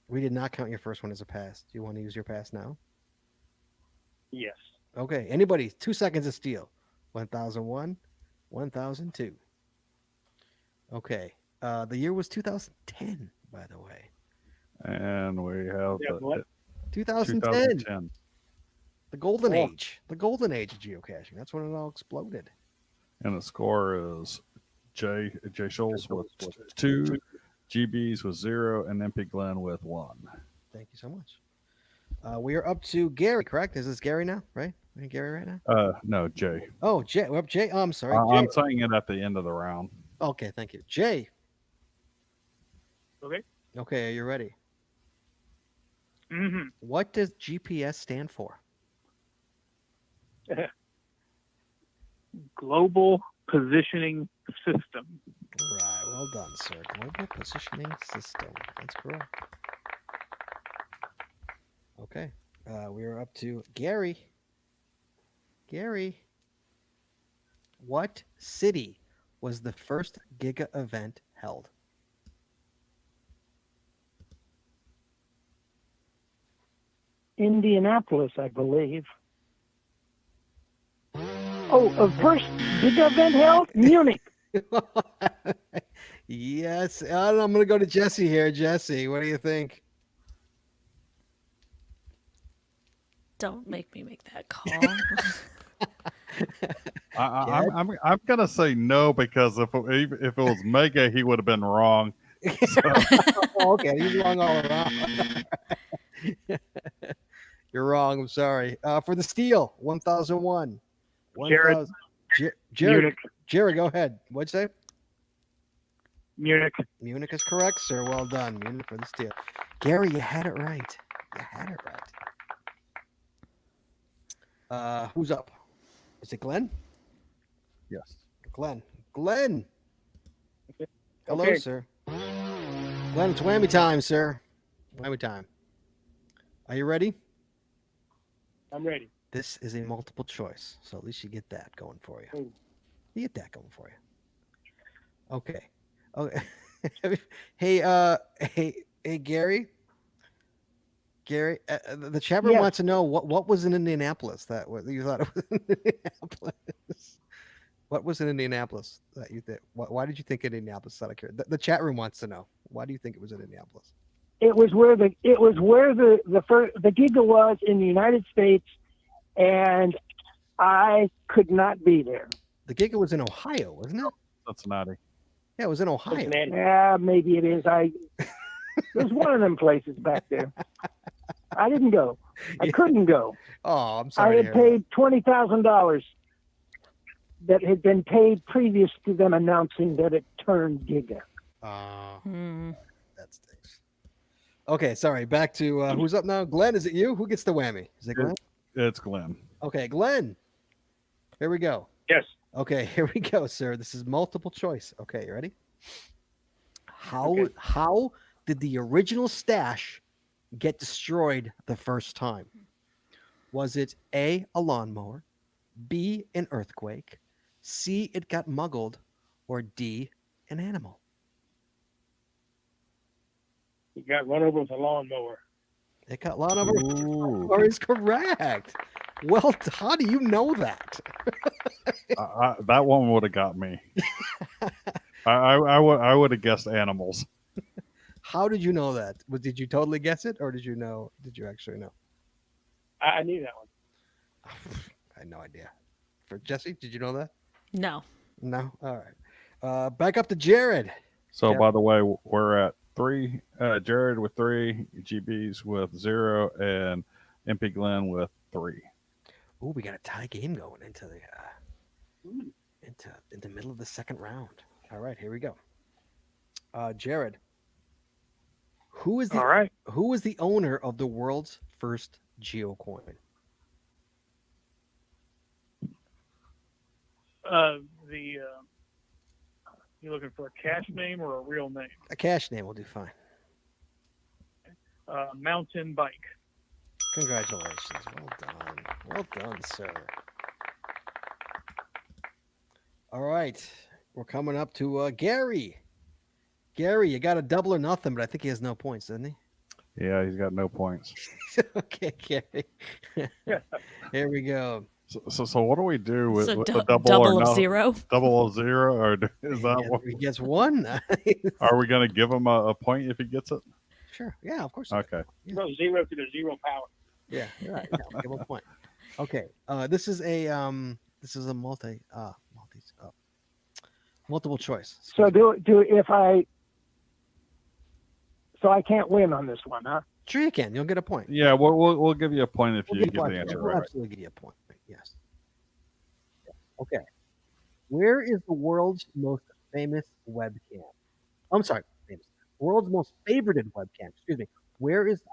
We did not count your first one as a pass. Do you want to use your pass now? Yes. Okay. Anybody? 2 seconds of steel. 1001, 1002. Okay. The year was 2010, by the way. And we have Yeah, what? 2010. 2010. The golden Oh. age. The golden age of geocaching. That's when it all exploded. And the score is Jay Scholes with 2, GBs with 0, and MP Glenn with 1. Thank you so much. We are up to Gary, correct? Is this Gary now, right? Are you Gary right now? No, Jay. Oh, Jay. We're up Jay. Oh, I'm sorry. Jay. I'm saying it at the end of the round. Okay, thank you. Jay. Okay. Okay, are you ready? Mm-hmm. What does GPS stand for? Global Positioning System. Right, well done, sir. Global Positioning System. That's correct. Okay, we are up to Gary. Gary, what city was the first Giga event held? Indianapolis, I believe. Oh, first big event held? Munich. Yes, I'm going to go to Jesse here. Jesse, what do you think? Don't make me make that call. I'm gonna say no, because if it was Mega, he would have been wrong. Oh, okay, he's wrong all around. You're wrong. I'm sorry. For the steal, 1001. Jared. Jared, Munich. Jared, go ahead. What'd you say? Munich. Munich is correct, sir. Well done. Munich for the steal. Gary, you had it right. You had it right. Who's up? Is it Glenn? Yes. Glenn. Glenn. Hello, Okay. sir. Glenn, it's whammy time, sir. Whammy time. Are you ready? I'm ready. This is a multiple choice, so at least you get that going for you. Ooh. You get that going for you. Okay. Okay. Hey, Gary. Gary, the chat room Yes. wants to know what was in Indianapolis that you thought it was in Indianapolis. What was in Indianapolis that you think? Why did you think Indianapolis? Out of curiosity, the chat room wants to know. Why do you think it was in Indianapolis? It was where the Giga was in the United States, and I could not be there. The Giga was in Ohio, wasn't it? Cincinnati. Yeah, it was in Ohio. Cincinnati. Yeah, maybe it is. It was one of them places back there. I didn't go. I couldn't go. Oh, I'm I sorry. had paid $20,000 that had been paid previous to them announcing that it turned Giga. Hmm. That stinks. Okay, sorry. Back to who's up now? Glenn, is it you? Who gets the whammy? Is it Glenn? It's Glenn. Okay, Glenn. Here we go. Yes. Okay, here we go, sir. This is multiple choice. Okay, you ready? Okay. How did the original stash get destroyed the first time? Was it A, a lawnmower, B, an earthquake, C, it got muggled, or D, an animal? You got run over with a lawnmower. It got lawnmower Ooh. or is correct. Well, how do you know that? That one would have got me. I would have guessed animals. How did you know that? Did you totally guess it, or did you know? Did you actually know? I knew that one. I had no idea. For Jesse, did you know that? No. No. All right. Back up to Jared. So, Yeah. by the way, we're at 3. Jared with 3, GBs with 0, and MP Glenn with 3. Oh, we got a tie game going into the into the middle of the second round. All right, here we go. Jared, who is the All right. who is the owner of the world's first geocoin? You looking for a cash name or a real name? A cash name will do fine. Mountain bike. Congratulations. Well done. Well done, sir. All right. We're coming up to Gary. Gary, you got a double or nothing, but I think he has no points, doesn't he? Yeah, he's got no points. Okay, Gary. Here we go. So what do we do with, So with the double double or of no, zero. double of zero, or is that what? He gets one. Are we going to give him a point if he gets it? Sure. Yeah, of course. Okay. Yeah. Go 0 to the 0 power. Yeah, you're right. Yeah, give him a point. Okay. This is a multiple choice. So so I can't win on this one, huh? Sure you can. You'll get a point. Yeah, we'll give you a point if We'll you give get you a the point. answer We'll right. absolutely give you a point. Yes. Okay. Where is the world's most famous webcam? I'm sorry, famous. World's most favorited webcam. Excuse me.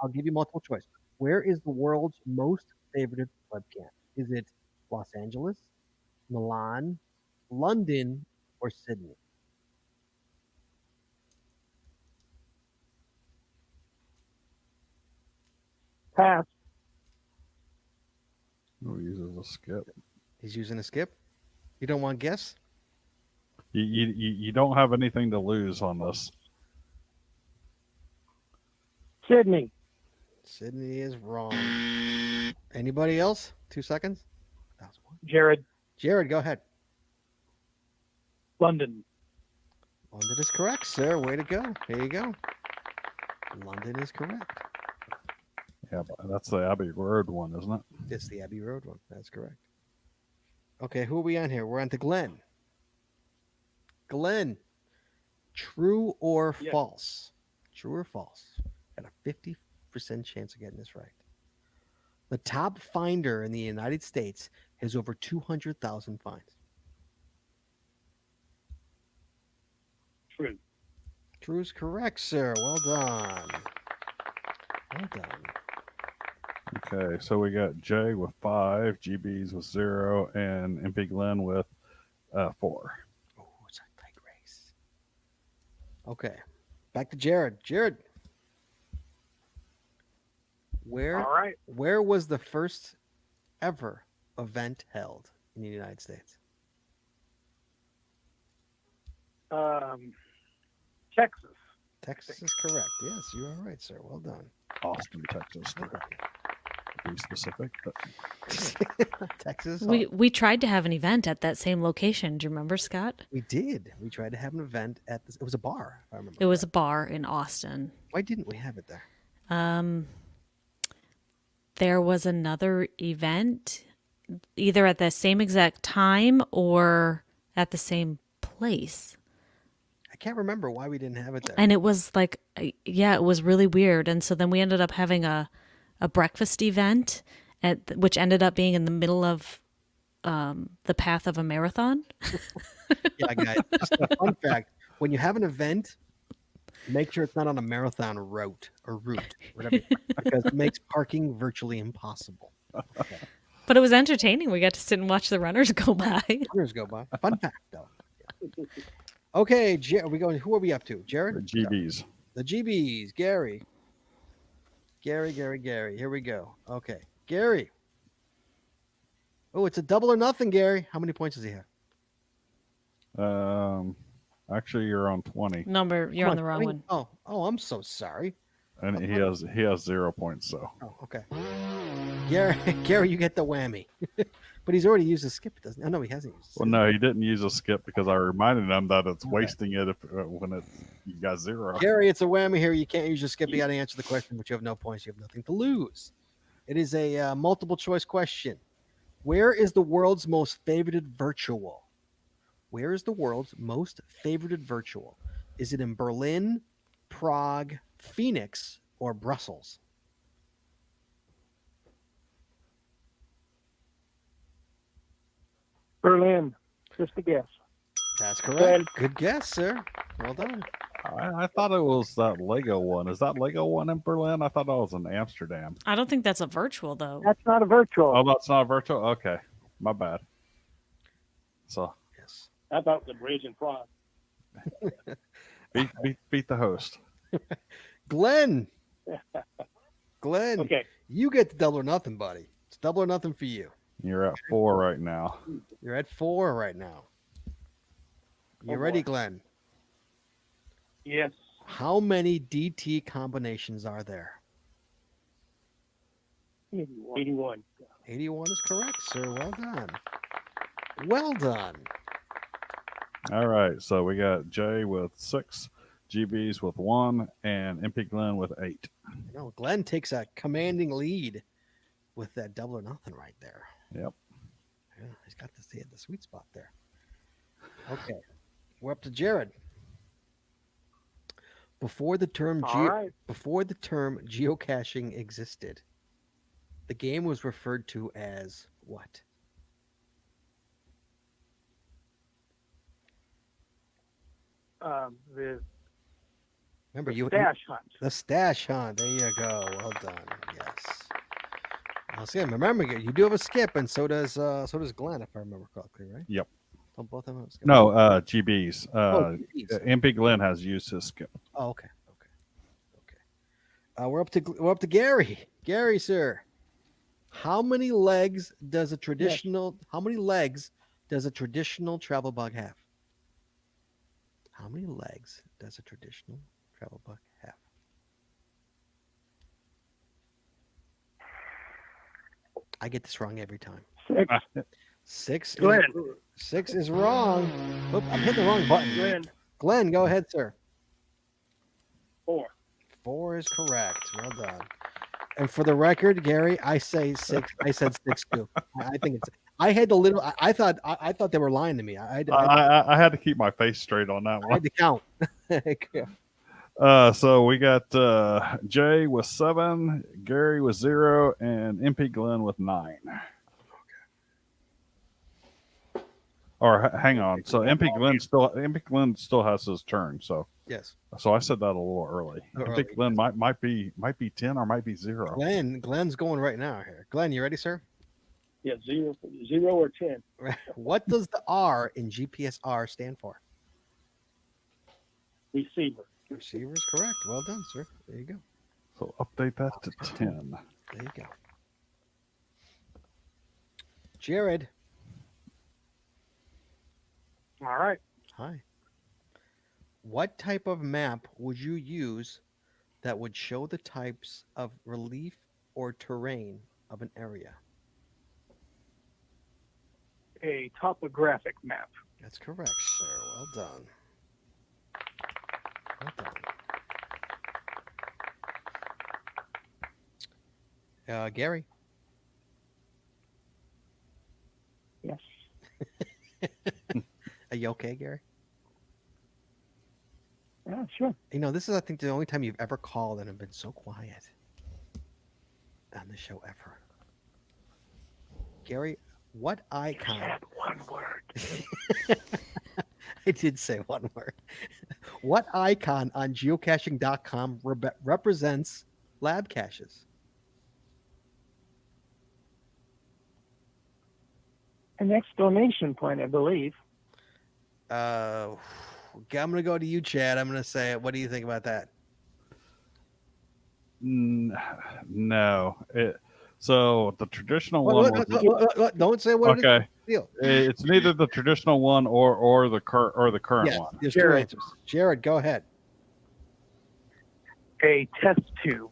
I'll give you multiple choice. Where is the world's most favorited webcam? Is it Los Angeles, Milan, London, or Sydney? Pass. Who uses a skip? He's using a skip. You don't want to guess? You don't have anything to lose on this. Sydney. Sydney is wrong. Anybody else? 2 seconds. That was one. Jared. Jared, go ahead. London. London is correct, sir. Way to go. Here you go. London is correct. Yeah, but that's the Abbey Road one, isn't it? It's the Abbey Road one. That's correct. Okay, who are we on here? We're on to Glenn. Glenn, true or Yes. false? True or false? Got a 50% chance of getting this right. The top finder in the United States has over 200,000 finds. True. True is correct, sir. Well done. Well done. Okay, so we got Jay with 5, GBs with 0, and MP Glenn with 4. Oh, it's a tight race. Okay, back to Jared. Jared, All right. where was the first ever event held in the United States? Texas. Texas is correct. Yes, you are right, sir. Well done. Austin, Texas. To be specific. But Texas. We tried to have an event at that same location. Do you remember, Scott? We did. We tried to have an event at this. It was a bar, if I remember. It was a correct. bar in Austin. Why didn't we have it there? There was another event either at the same exact time or at the same place. I can't remember why we didn't have it there. And it was like, yeah, it was really weird. And so then we ended up having a breakfast event, which ended up being in the middle of the path of a marathon. Yeah, guys. Just a fun fact: when you have an event, make sure it's not on a marathon route, whatever, because it makes parking virtually impossible. Okay. But it was entertaining. We got to sit and watch the runners go by. Years go by. Fun fact, though. Yeah. Okay, are we going? Who are we up to? Jared? the GBs. The GBs. Gary. Gary. Here we go. Okay. Gary. Oh, it's a double or nothing, Gary. How many points does he have? Actually, you're on 20, Number, you're on the wrong 20? one. Oh, I'm so sorry. and he has 0 points. So Oh, okay. Gary, you get the whammy. But he's already used a skip, doesn't he? Oh, no, he hasn't used a skip. well, no, he didn't use a skip because I reminded him that it's wasting it when you got 0. Gary, it's a whammy here. You can't use your skip. You got to answer the question, but you have no points. You have nothing to lose. It is a multiple choice question. Where is the world's most favorited virtual? Where is the world's most favorited virtual? Is it in Berlin, Prague, Phoenix, or Brussels? Berlin. Just a guess. That's correct. Good guess, sir. Well done. I thought it was that Lego one. Is that Lego one in Berlin? I thought that was in Amsterdam. I don't think that's a virtual, though. That's not a virtual. Oh, that's not virtual? Okay. My bad. So I thought it was a bridge in front. Beat the host. Glenn. Glenn, Okay. you get the double or nothing, buddy. It's double or nothing for you. You're at 4 right now. You're at 4 right now. You Oh, ready, boy. Glenn? Yes. How many DT combinations are there? 81. 81 is correct, sir. Well done. Well done. All right. So we got Jay with 6, GBs with 1, and MP Glenn with 8. You know, Glenn takes a commanding lead with that double or nothing right there. Yep. Yeah, he's got this. He had the sweet spot there. Okay, we're up to Jared. Before the term All right. geocaching existed, the game was referred to as what? The Remember stash hunt. the stash hunt. There you go. Well done. Yes. I'll see. Remember, you do have a skip, and so does Glenn, if I remember correctly, right? Yep. Don't both of them have a skip? No, GBs. GBs. MP Glenn has used his skip. Oh, okay. We're up to Gary. Gary, sir. How many legs does a traditional travel bug have? How many legs does a traditional travel bug have? I get this wrong every time. 6. 6 is wrong. Oop, I'm hitting the wrong button. Glenn, go ahead, sir. 4. 4 is correct. Well done. And for the record, Gary, I say 6. I said 6 too. I think it's. I had the little. I thought they were lying to me. I had to keep my face straight on that I one. had to count. So we got Jay with 7, Gary with 0, and MP Glenn with 9. Or hang on. So MP Glenn still has his turn. So Yes. So I said that a little early. I think Glenn might be 10 or might be 0. Glenn's going right now here. Glenn, you ready, sir? Yeah, 0 or 10. What does the R in GPSR stand for? Receiver. Receiver is correct. Well done, sir. There you go. So update that to 10. There you go. Jared. All right. Hi. What type of map would you use that would show the types of relief or terrain of an area? A topographic map. That's correct, sir. Well done. Well done. Gary. Yes. Are you okay, Gary? Yeah, sure. You know, this is, I think, the only time you've ever called and have been so quiet on the show ever. Gary, what icon? Said one word. I did say one word. What icon on geocaching.com represents lab caches? An exclamation point, I believe. I'm going to go to you, Chad. I'm going to say it. What do you think about that? No. So the traditional one. Don't say what okay. it is. Deal. It's neither the traditional one or the current Yes, one. there's two answers. Jared, go ahead. A test tube.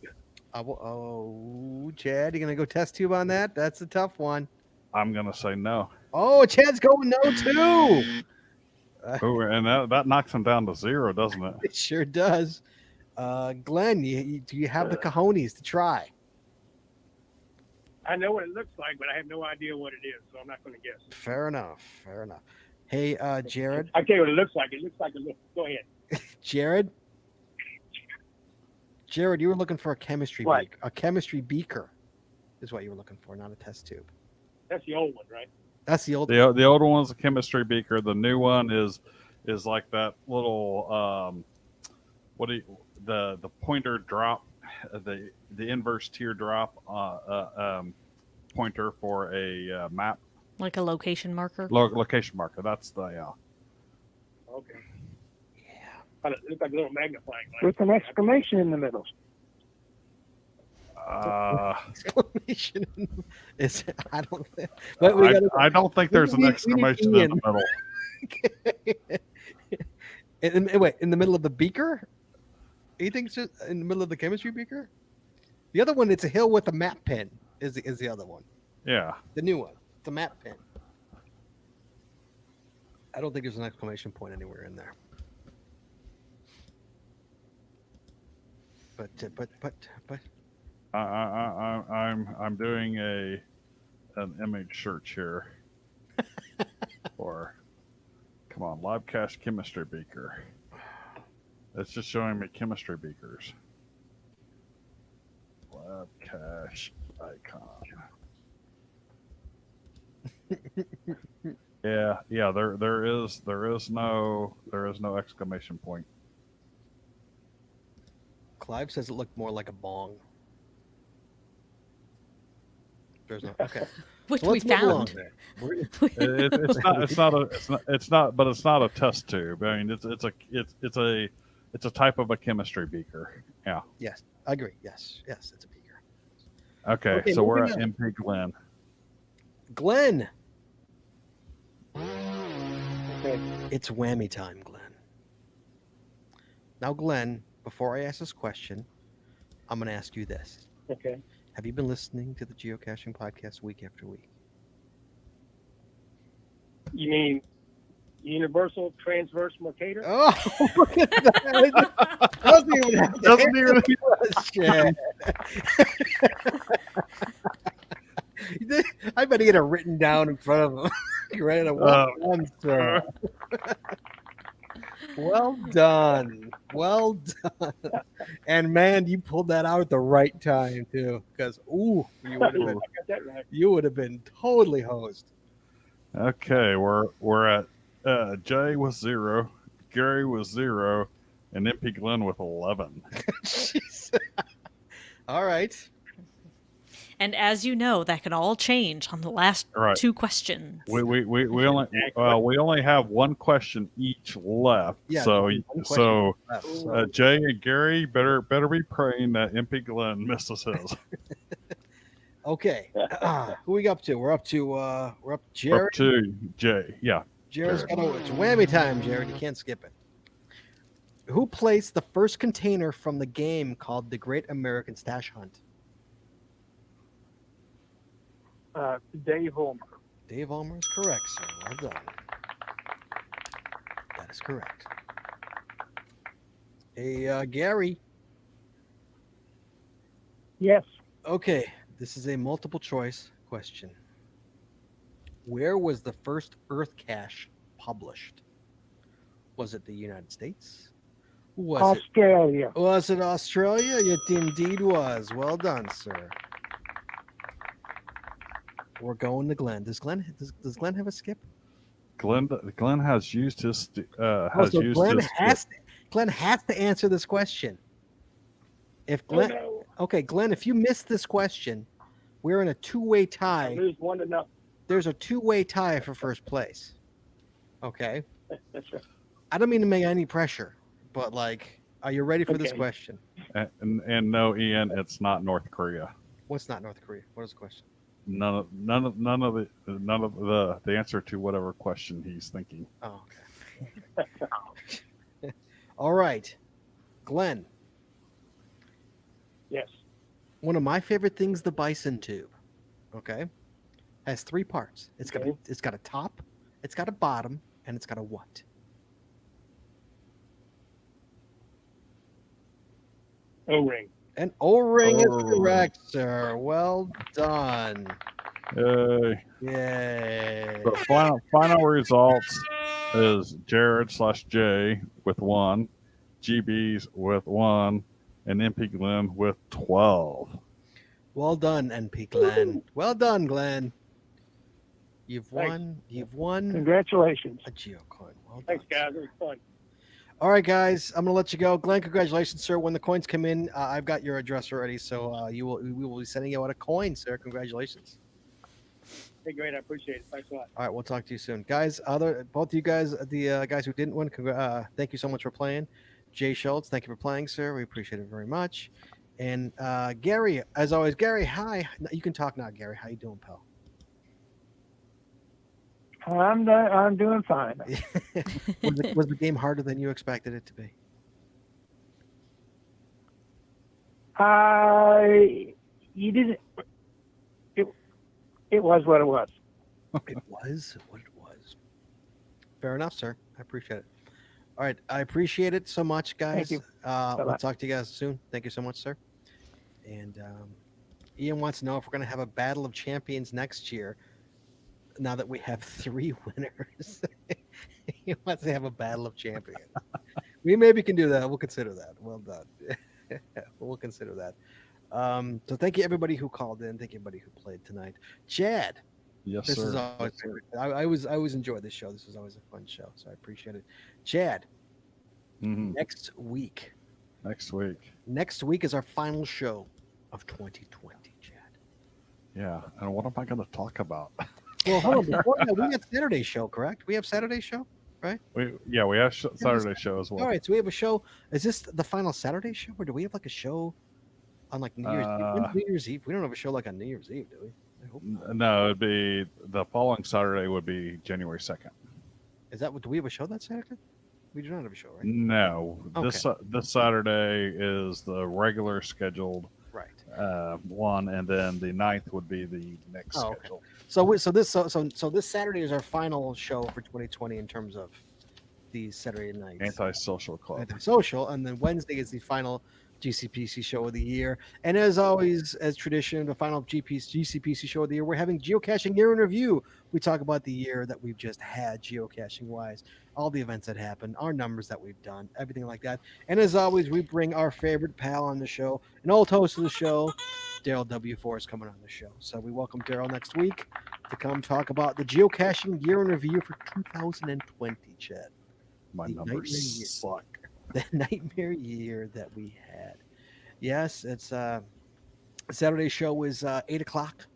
Chad, you going to go test tube on that? That's a tough one. I'm gonna say no. Oh, Chad's going no too. Oh, and that knocks him down to 0, doesn't it? It sure does. Glenn, do you have the cojones to try? I know what it looks like, but I have no idea what it is, so I'm not going to guess. Fair enough. Hey, Jared. I tell you what it looks like. It looks like a little. Go ahead. Jared, you were looking for a chemistry What? beaker. A chemistry beaker is what you were looking for, not a test tube. That's the old one, right? That's the old. The older one's a chemistry beaker. The new one is like that little the pointer drop, the inverse teardrop pointer for a map. Like a location marker. Location marker. That's the Okay. Yeah. It looks like a little magnifying glass. With an exclamation in the middle. Exclamation. Is I don't. But we gotta, I don't think there's an we need exclamation in the middle. wait, in the middle of the beaker? You think it's just in the middle of the chemistry beaker? The other one, it's a hill with a map pin. Is the other one? Yeah. The new one, the map pin. I don't think there's an exclamation point anywhere in there. But I'm doing an image search here. Or come on, live cache chemistry beaker. It's just showing me chemistry beakers. Lab cache icon. yeah, there is no exclamation point. Clive says it looked more like a bong. There's no okay. Which So we let's move along found. there. We're- It's not a test tube. I mean, it's a type of a chemistry beaker. Yeah. Yes, I agree. Yes, it's a beaker. Okay, so we're moving at on. MP Glen. Glenn, Okay. it's whammy time, Glenn. Now, Glenn, before I ask this question, I'm going to ask you this. Okay. Have you been listening to the Geocaching podcast week after week? You mean universal transverse Mercator? Oh, look at that. Doesn't even have to Doesn't answer even- the question. I bet he had it written down in front of him. You ready to well done, sir. Well done. Well done. And man, you pulled that out at the right time too. Because you would have been I got that right. totally hosed. Okay, we're at Jay with 0, Gary with 0, and MP Glen with 11. Jeez. All right. And as you know, that can all change on the last Right. 2 questions. We only have one question each left. Yeah, so there's one question left, so- Jay and Gary better be praying that MP Glen misses his. Okay. Who we up to? We're up to Jared. Up to Jay. Yeah. Jared's got it's whammy time, Jared. You can't skip it. Who placed the first container from the game called The Great American Stash Hunt? Dave Ulmer. Dave Ulmer is correct, sir. Well done. That is correct. Hey, Gary. Yes. Okay, this is a multiple choice question. Where was the first Earth cache published? Was it the United States? Was it Australia? It indeed was. Well done, sir. We're going to Glenn. Does Glenn have a skip? Glenn has used his Glenn has to answer this question. If Glenn, okay, Glenn, if you miss this question, we're in a two-way tie. I lose 1-0. There's a two-way tie for first place. Okay. That's right. I don't mean to make any pressure, but are you ready for this Okay. question? and no, Ian, it's not North Korea. What's not North Korea? What is the question? None of the answer to whatever question he's thinking. Oh, okay. All right, Glenn. Yes. One of my favorite things, the bison tube. Okay, has 3 parts. It's got a top, it's got a bottom, and it's got a what? O-ring. An O-ring is correct, sir. Well done. Yay. Yay. The final results is Jared/J with 1, GB's with 1, and MP Glenn with 12. Well done, NP Glenn. Well done, Glenn. You've Thanks. won. You've won Congratulations. a geocoin. Well done. Thanks, guys. It was fun. All right, guys. I'm gonna let you go. Glenn, congratulations, sir. When the coins come in, I've got your address already, so we will be sending you out a coin, sir. Congratulations. Hey, great. I appreciate it. Thanks a lot. All right, we'll talk to you soon, guys. Both of you guys, the guys who didn't win, thank you so much for playing. Jay Schultz, thank you for playing, sir. We appreciate it very much. And Gary, as always, Gary, hi. You can talk now, Gary. How you doing, pal? I'm doing fine. Was the game harder than you expected it to be? You didn't. It was what it was. It was what it was. Fair enough, sir. I appreciate it. All right, I appreciate it so much, guys. Thank you. We'll talk to you guys soon. Thank you so much, sir. And Ian wants to know if we're going to have a battle of champions next year. Now that we have 3 winners, he wants to have a battle of champions. We maybe can do that. We'll consider that. Well done. We'll consider that. So thank you everybody who called in. Thank you everybody who played tonight. Chad. Yes, This sir. is always I always enjoy this show. This is always a fun show, so I appreciate it. Chad, Mhm. next week Next week. is our final show of 2020. Chad. Yeah. And what am I going to talk about? Well, hold on. Before that, we got Saturday show, correct? We have Saturday show, right? We have Saturday show as well. All right, so we have a show. Is this the final Saturday show, or do we have like a show on like New Year's Eve? When's New Year's Eve? We don't have a show like on New Year's Eve, do we? I hope not. No, it'd be the following Saturday would be January 2nd. Is that what? Do we have a show that Saturday? We do not have a show, right? No, Okay. this Saturday is the regular scheduled Right. one, and then the 9th would be the next Oh, okay. schedule. So this Saturday is our final show for 2020 in terms of these Saturday nights. Antisocial Club. Antisocial, and then Wednesday is the final GCPC show of the year. And as always, as tradition, the final GCPC show of the year, we're having Geocaching Year in Review. We talk about the year that we've just had geocaching wise, all the events that happened, our numbers that we've done, everything like that. And as always, we bring our favorite pal on the show, an old host of the show, Daryl W4 is coming on the show. So we welcome Daryl next week to come talk about the Geocaching Year in Review for 2020, Chad. My The numbers nightmare year. suck. The nightmare year that we had. Yes, it's Saturday show is 8 o'clock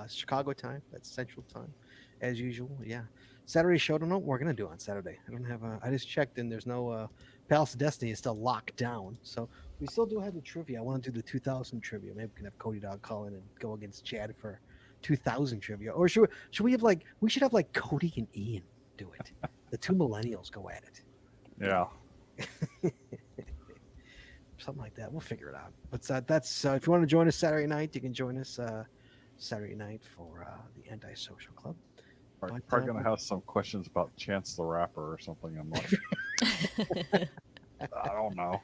Chicago time. That's Central time, as usual. Yeah, Saturday show. I don't know what we're gonna do on Saturday. I don't have. I just checked and there's no. Palace of Destiny is still locked down, so we still do have the trivia. I want to do the 2000 trivia. Maybe we can have Cody Dog call in and go against Chad for 2000 trivia. Or should we have like we should have like Cody and Ian do it. The 2 millennials go at it. Yeah. Something like that. We'll figure it out. But that's if you want to join us Saturday night, you can join us Saturday night for the Antisocial Club. Probably going to have some questions about Chance the Rapper or something. I'm like, I don't know.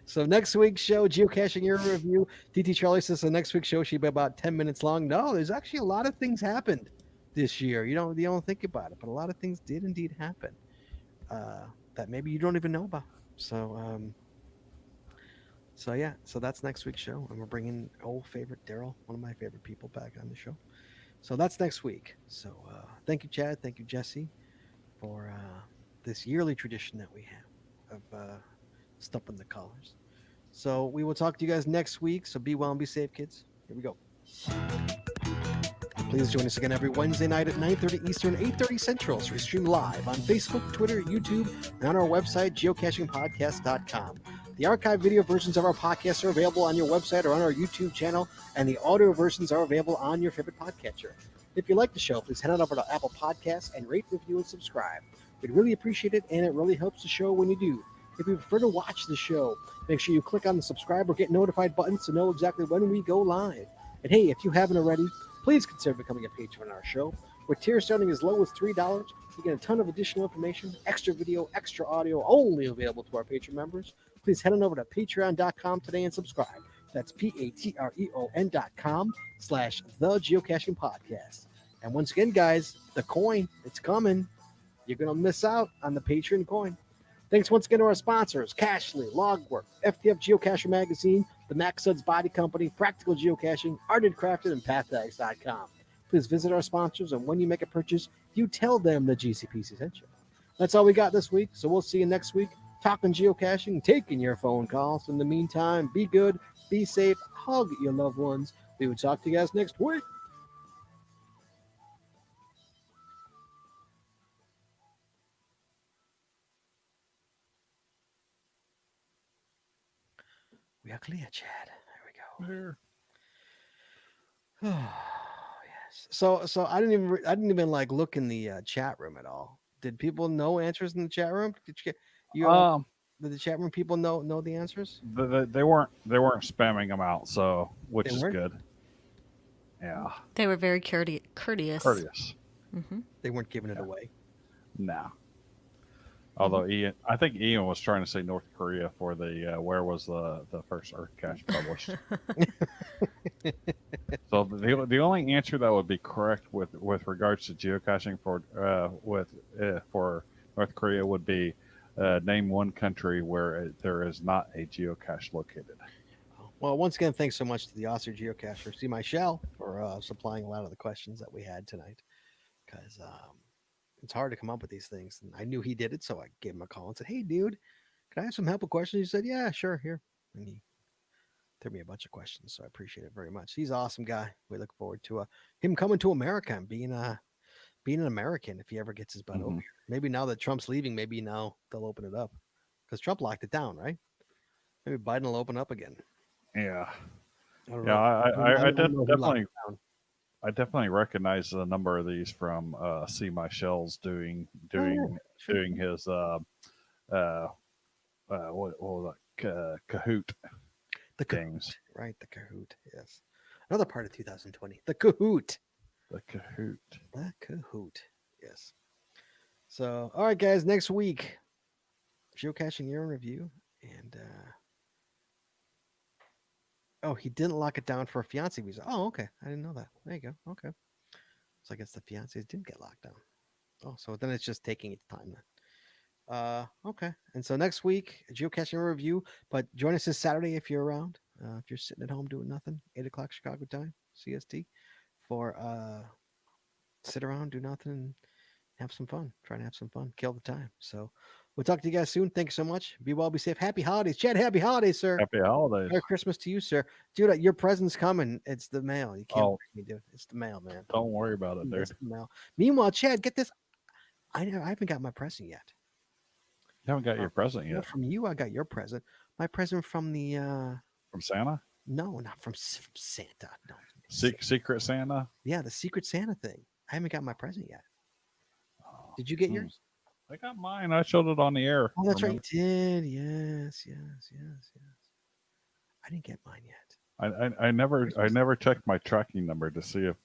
So next week's show, Geocaching Year in Review. DT Charlie says the next week's show should be about 10 minutes long. No, there's actually a lot of things happened this year. You don't think about it, but a lot of things did indeed happen that maybe you don't even know about. So yeah, so that's next week's show, and we're bringing old favorite Daryl, one of my favorite people, back on the show. So that's next week. So thank you, Chad. Thank you, Jesse, for this yearly tradition that we have of stumping the callers. So we will talk to you guys next week. So be well and be safe, kids. Here we go. Please join us again every Wednesday night at 9:30 Eastern, 8:30 Central. So we stream live on Facebook, Twitter, YouTube, and on our website, geocachingpodcast.com. The archived video versions of our podcasts are available on your website or on our YouTube channel, and the audio versions are available on your favorite podcatcher. If you like the show, please head on over to Apple Podcasts and rate, review, and subscribe. We'd really appreciate it, and it really helps the show when you do. If you prefer to watch the show, make sure you click on the subscribe or get notified buttons to know exactly when we go live. And hey, if you haven't already, please consider becoming a patron on our show. With tiers starting as low as $3, you get a ton of additional information, extra video, extra audio, only available to our patron members. Please head on over to patreon.com today and subscribe. That's patreon.com/The Geocaching Podcast. And once again, guys, the coin, it's coming. You're going to miss out on the Patreon coin. Thanks once again to our sponsors, Cashly, Logwork, FTF Geocacher Magazine, the Max Suds Body Company, Practical Geocaching, Arted Crafted, and PathTags.com. Please visit our sponsors, and when you make a purchase, you tell them the GCPC sent you. That's all we got this week, so we'll see you next week. Talking geocaching, taking your phone calls. In the meantime, be good, be safe, hug your loved ones. We will talk to you guys next week. clear, Chad. There There. we go. Oh yes. So I didn't even like look in the chat room at all. Did people know answers in the chat room? Did you get you? Um, Did the chat room people know the answers? they weren't spamming them out, so which They is weren't? good. Yeah, They were very courteous. courteous. They weren't giving it away. No. Although Ian, I think Ian was trying to say North Korea for the where was the first Earth cache published. So the only answer that would be correct with regards to geocaching for North Korea would be name one country where there is not a geocache located. Well, once again, thanks so much to the Auster geocacher, See My Shell, for supplying a lot of the questions that we had tonight. Because it's hard to come up with these things. And I knew he did it, so I gave him a call and said, "Hey, dude, can I have some help with questions?" He said, "Yeah, sure, here." And he threw me a bunch of questions, so I appreciate it very much. He's an awesome guy. We look forward to him coming to America and being an American if he ever gets his butt over here. Maybe now that Trump's leaving, maybe now they'll open it up because Trump locked it down, right? Maybe Biden will open up again. Yeah, I don't yeah. know. I definitely recognize a number of these from See My Shells doing his what was that Kahoot The games. Kahoot, right? The Kahoot, yes. Another part of 2020. The Kahoot. The Kahoot. The Kahoot, yes. So, all right, guys. Next week, geocaching year in review, and oh, he didn't lock it down for a fiance visa. Oh, okay. I didn't know that. There you go. Okay. So I guess the fiancés didn't get locked down. Oh, so then it's just taking its time then. Okay. And so next week, a geocaching review. But join us this Saturday if you're around. If you're sitting at home doing nothing, 8 o'clock Chicago time, CST, for sit around, do nothing, and have some fun. Try to have some fun, kill the time. So we'll talk to you guys soon. Thank you so much. Be well, be safe. Happy holidays, Chad. Happy holidays, sir. Happy holidays. Merry Christmas to you, sir. Dude, your present's coming. It's the mail. You can't me, dude. It's the mail, man. Don't worry about it, dude. It's the mail. Meanwhile, Chad, get this. I haven't got my present yet. You haven't got your present yet. Not from you. I got your present. My present from the from Santa? No, not from Santa. No. Secret Santa? Yeah, the Secret Santa thing. I haven't got my present yet. Did you get yours? I got mine. I showed it on the air. Oh, that's right. You did. Yes. I didn't get mine yet. I never checked my tracking number to see if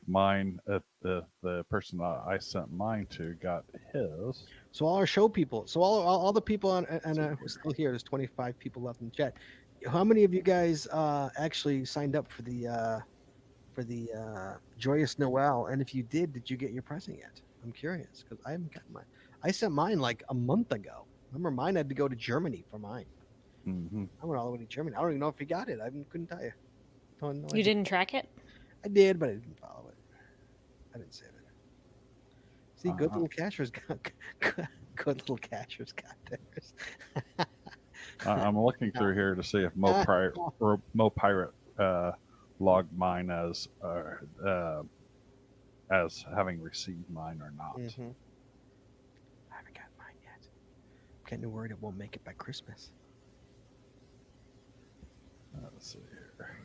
mine the person I sent mine to got his. So all our show people, so all the people on, and we're still here. There's 25 people left in the chat. How many of you guys actually signed up for the Joyous Noel? And if you did you get your present yet? I'm curious because I haven't gotten mine. I sent mine like a month ago. Remember, mine had to go to Germany for mine. Mm-hmm. I went all the way to Germany. I don't even know if he got it. I couldn't tell you. You didn't track it? I did, but I didn't follow it. I didn't save it. See, good little cashers got good little cashers got theirs. I'm looking through here to see if Mo Pirate logged mine as having received mine or not. Mm-hmm. I haven't got mine yet. I'm getting worried it won't make it by Christmas. Let's see here.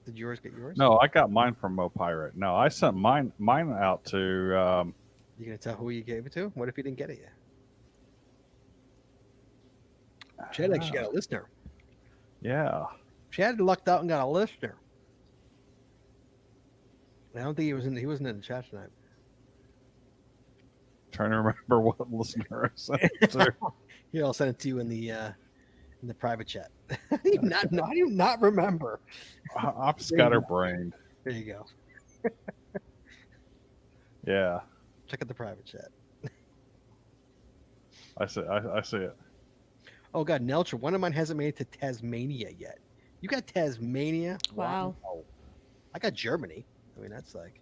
Did yours get yours? No, I got mine from Mo Pirate. No, I sent mine out to. You gonna tell who you gave it to? What if you didn't get it yet? Chad actually got a listener. Yeah. Chad lucked out and got a listener. I don't think he wasn't in the chat tonight. Trying to remember what listener I sent it to. Here, I'll send it to you in the private chat. I do not remember. I'm scatterbrained. There you go. Yeah. Check out the private chat. I see it. Oh God, Nelcher, one of mine hasn't made it to Tasmania yet. You got Tasmania? Wow. I got Germany. I mean, that's like,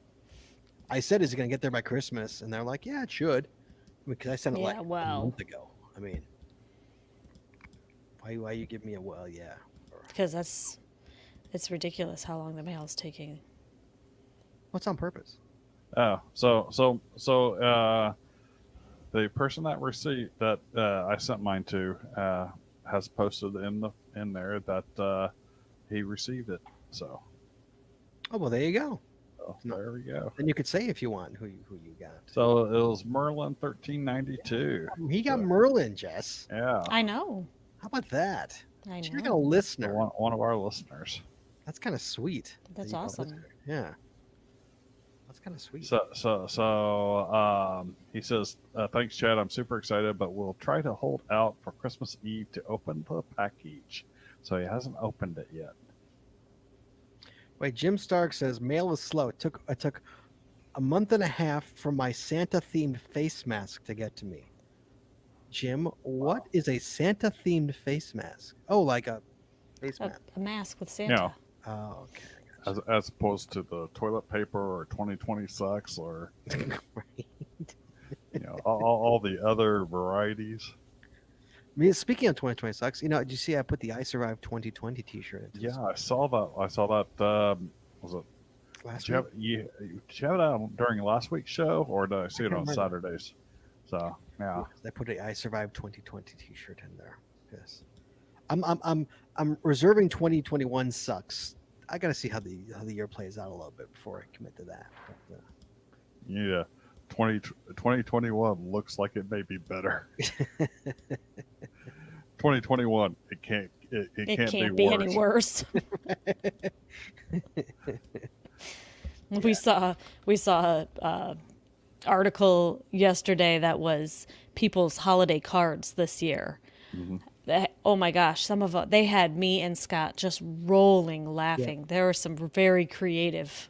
I said, is it going to get there by Christmas? And they're like, yeah, it should. Because I sent it a month ago. I mean, why you give me a well, yeah. Because it's ridiculous how long the mail's taking. What's on purpose? Oh, so the person that received that I sent mine to has posted in there that he received it. So, Oh well, there you go. No. there we go. Then you could say if you want who you got. So it was Merlin 1392. He got So, Merlin, Jess. yeah. I know. How about that? I She's got a know. listener. One of our listeners. That's kind of sweet. That's that you got a awesome. listener. Yeah. That's kind of sweet. So he says, thanks, Chad. I'm super excited, but we'll try to hold out for Christmas Eve to open the package. So he hasn't opened it yet. Wait, Jim Stark says mail is slow. It took a month and a half for my Santa themed face mask to get to me. Jim, what is a Santa themed face mask? Oh, like a face mask. A mask with Santa. Yeah. Oh, okay. As opposed to the toilet paper or 2020 sucks or Right. all the other varieties. I mean, speaking of 2020 sucks, did you see I put the I Survived 2020 T-shirt? Yeah, I saw that. Was it Last did week. you have it out during last week's show, or did I see it on remember. Saturdays? So yeah, I put a I Survived 2020 T-shirt in there. Yes. I'm reserving 2021 sucks. I got to see how the year plays out a little bit before I commit to that. But, yeah. 2021 looks like it may be better. 2021, it can't be any worse. We saw a article yesterday that was people's holiday cards this year. Mm-hmm. Oh my gosh, they had me and Scott just rolling laughing. Yeah. There were some very creative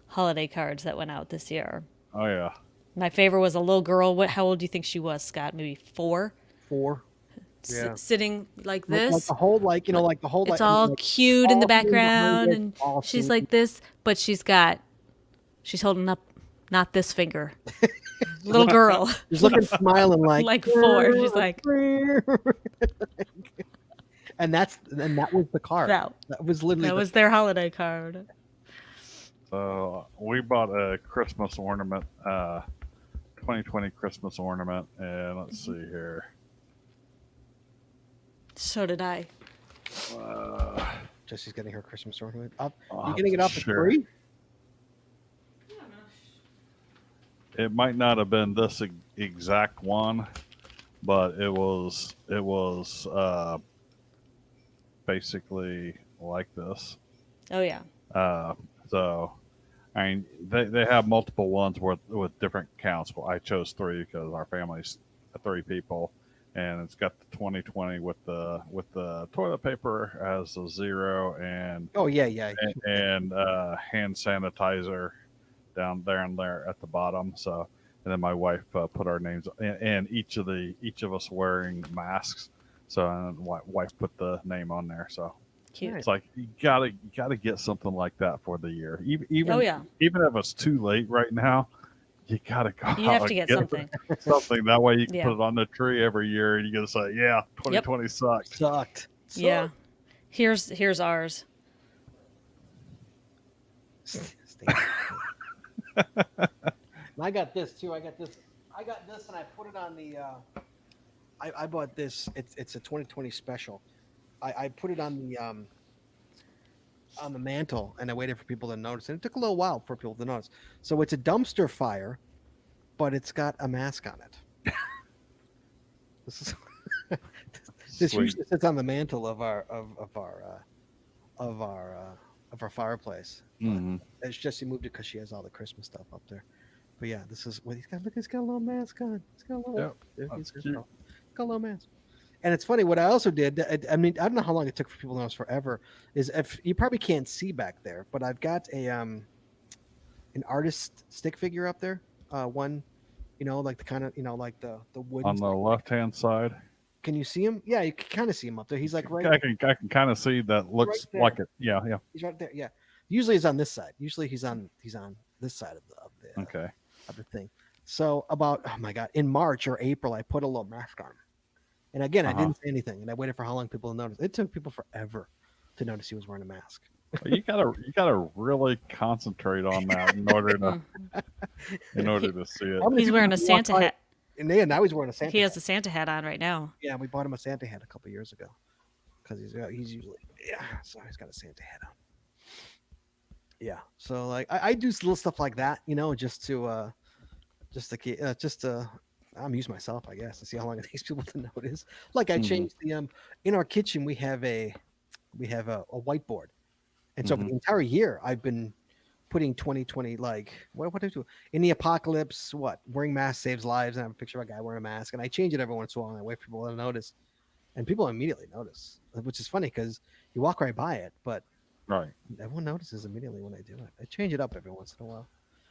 holiday cards that went out this year. Oh yeah. My favorite was a little girl. How old do you think she was, Scott? Maybe 4? 4. Yeah. Sitting like this. Like the whole, like the whole. It's like, all like, cute in the all things background, behind it, and all she's seen. like this, but she's holding up not this finger. Little girl. She's looking, smiling like 4. She's like, and that was the card. That was literally was their holiday card. So we bought a Christmas ornament, 2020 Christmas ornament, and let's see here. So did I. Jesse's getting her Christmas ornament up. I'll You have getting it to off the share. tree? It might not have been this exact one, but it was basically like this. Oh yeah. So, I mean, they have multiple ones with different counts. Well, I chose 3 because our family's 3 people, and it's got the 2020 with the toilet paper as a 0 and Oh yeah. and hand sanitizer down there and there at the bottom. So, and then my wife put our names and each of us wearing masks. So, and wife put the name on there. So. Cute. It's like you gotta get something like that for the year. Even Oh, yeah. Even if it's too late right now, you gotta go. You have out to and get something. Something that way you can Yeah. put it on the tree every year, and you gotta say, "Yeah, 2020 sucked." Sucked. Yeah. Here's ours. I got this too. I got this, and I put it on the. I bought this. It's a 2020 special. I put it on the mantle, and I waited for people to notice. And it took a little while for people to notice. So it's a dumpster fire, but it's got a mask on it. This Sweet. usually sits on the mantle of our fireplace. Mm-hmm. It's just she moved it because she has all the Christmas stuff up there. But yeah, this is what he's got. Look, he's got a little mask on. He's got a little. That's He's cute. got a little mask. And it's funny. What I also did. I mean, I don't know how long it took for people to notice. Forever is if you probably can't see back there, but I've got an artist stick figure up there. One, like the kind of like the wood On the left-hand side, Can you see him? Yeah, you can kind of see him up there. He's like right. I can kind of see that looks right like it. Yeah. He's right there. Yeah. Usually he's on this side. Usually he's on this side of the Okay. of the thing. So about in March or April, I put a little mask on him. And again, I didn't say anything, and I waited for how long people to notice. It took people forever to notice he was wearing a mask. Well, you gotta really concentrate on that in order to see it. How many He's people wearing a walk Santa by- hat. And yeah, now he's wearing a Santa He has hat. a Santa hat on right now. Yeah, we bought him a Santa hat a couple years ago because he's usually so he's got a Santa hat on. Yeah, so like I do little stuff like that, just to amuse myself, I guess, and see how long it takes people to notice. Like I Mhm. changed the in our kitchen we have a whiteboard, and so for the entire year I've been putting 2020 like what do I do in the apocalypse? What wearing mask saves lives, and I have a picture of a guy wearing a mask, and I change it every once in a while, and I wait for people to notice, and people immediately notice, which is funny because you walk right by it, but Right. everyone notices immediately when I do it. I change it up every once in a while.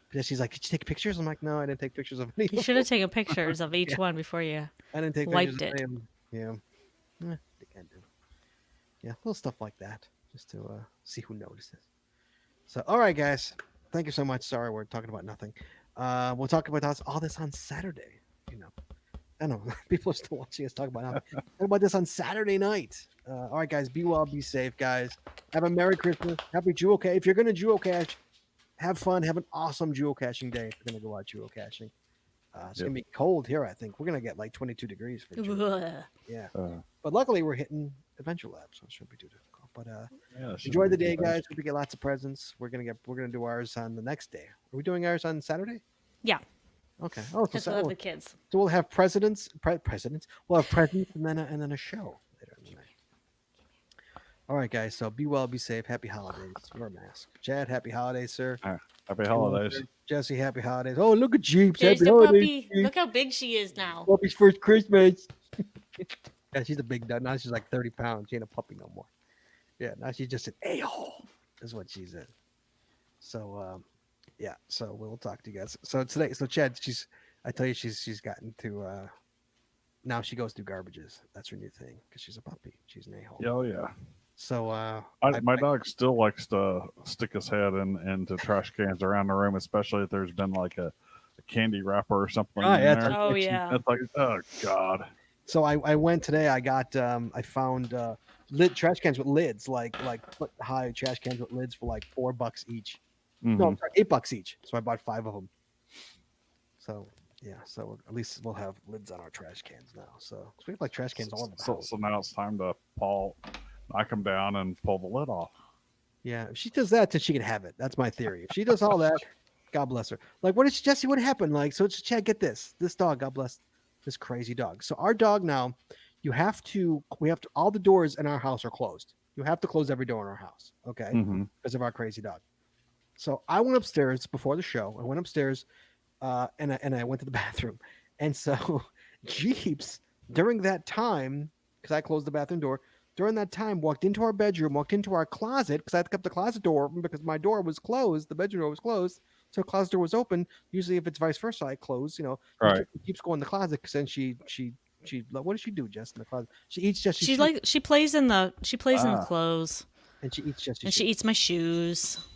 Because she's like, "Did you take pictures?" I'm like, "No, I didn't take pictures of any." You should have taken pictures of each Yeah. one before you I didn't take wiped pictures of it. any of them. Yeah, I think I do. Yeah, little stuff like that, just to see who notices. So, all right, guys, thank you so much. Sorry, we're talking about nothing. We'll talk about all this on Saturday. I know people are still watching us talk about nothing. Talk about this on Saturday night. All right, guys, be well, be safe, guys. Have a Merry Christmas, Happy Geocache. If you're gonna geocache, have fun. Have an awesome geocaching day. If you're gonna go out geocaching, it's gonna be cold here. I think we're gonna get like 22 degrees for June. Ugh. Yeah, Uh, but luckily we're hitting Adventure Lab, so it shouldn't be too difficult. But yeah, it enjoy shouldn't the be day, too bad. guys. Hope you get lots of presents. We're gonna do ours on the next day. Are we doing ours on Saturday? Yeah, Okay. Oh, because we'll have the kids. so we'll have presidents. We'll have presents and then a show later in the night. All right, guys. So be well, be safe. Happy holidays. Wear a mask. Chad, happy holidays, sir. Happy holidays. Jesse, happy holidays. Oh, look at Jeeps. There's Happy the holidays. puppy. Jeeps. Look how big she is now. Puppy's first Christmas. Yeah, she's a big dog. Now she's like 30 pounds. She ain't a puppy no more. Yeah, now she's just an a-hole. Is what she's in. So, yeah. So we'll talk to you guys. So today, Chad, I tell you, she's gotten to. Now she goes through garbages. That's her new thing because she's a puppy. She's an a-hole. Oh yeah. So My dog still likes to stick his head into trash cans around the room, especially if there's been like a candy wrapper or something in yeah, there. Oh yeah. It's like, oh god. So I went today. I got I found lid trash cans with lids, like foot high trash cans with lids for like $4 each. No, Mhm. sorry, $8 each. So I bought 5 of them. So yeah, so at least we'll have lids on our trash cans now. So we have like trash cans all over the house. So now it's time to knock them down and pull the lid off. Yeah, if she does that, then she can have it. That's my theory. If she does all that, God bless her. Like, what is Jesse? What happened? Like, so it's Chad. Get this. This dog. God bless this crazy dog. So our dog now, we have to. All the doors in our house are closed. You have to close every door in our house. Okay, Mhm. because of our crazy dog. So I went upstairs before the show. I went upstairs, and I went to the bathroom, and so Jeeps during that time, because I closed the bathroom door. During that time, walked into our bedroom, walked into our closet because I had to keep the closet door open because my door was closed. The bedroom door was closed, so the closet door was open. Usually, if it's vice versa, I close. Right. She keeps going in the closet because then she what does she do, Jess, in the closet? She eats Jesse's She shoes, she plays in the Ah. clothes, and she eats Jesse's and shoes. she eats my shoes.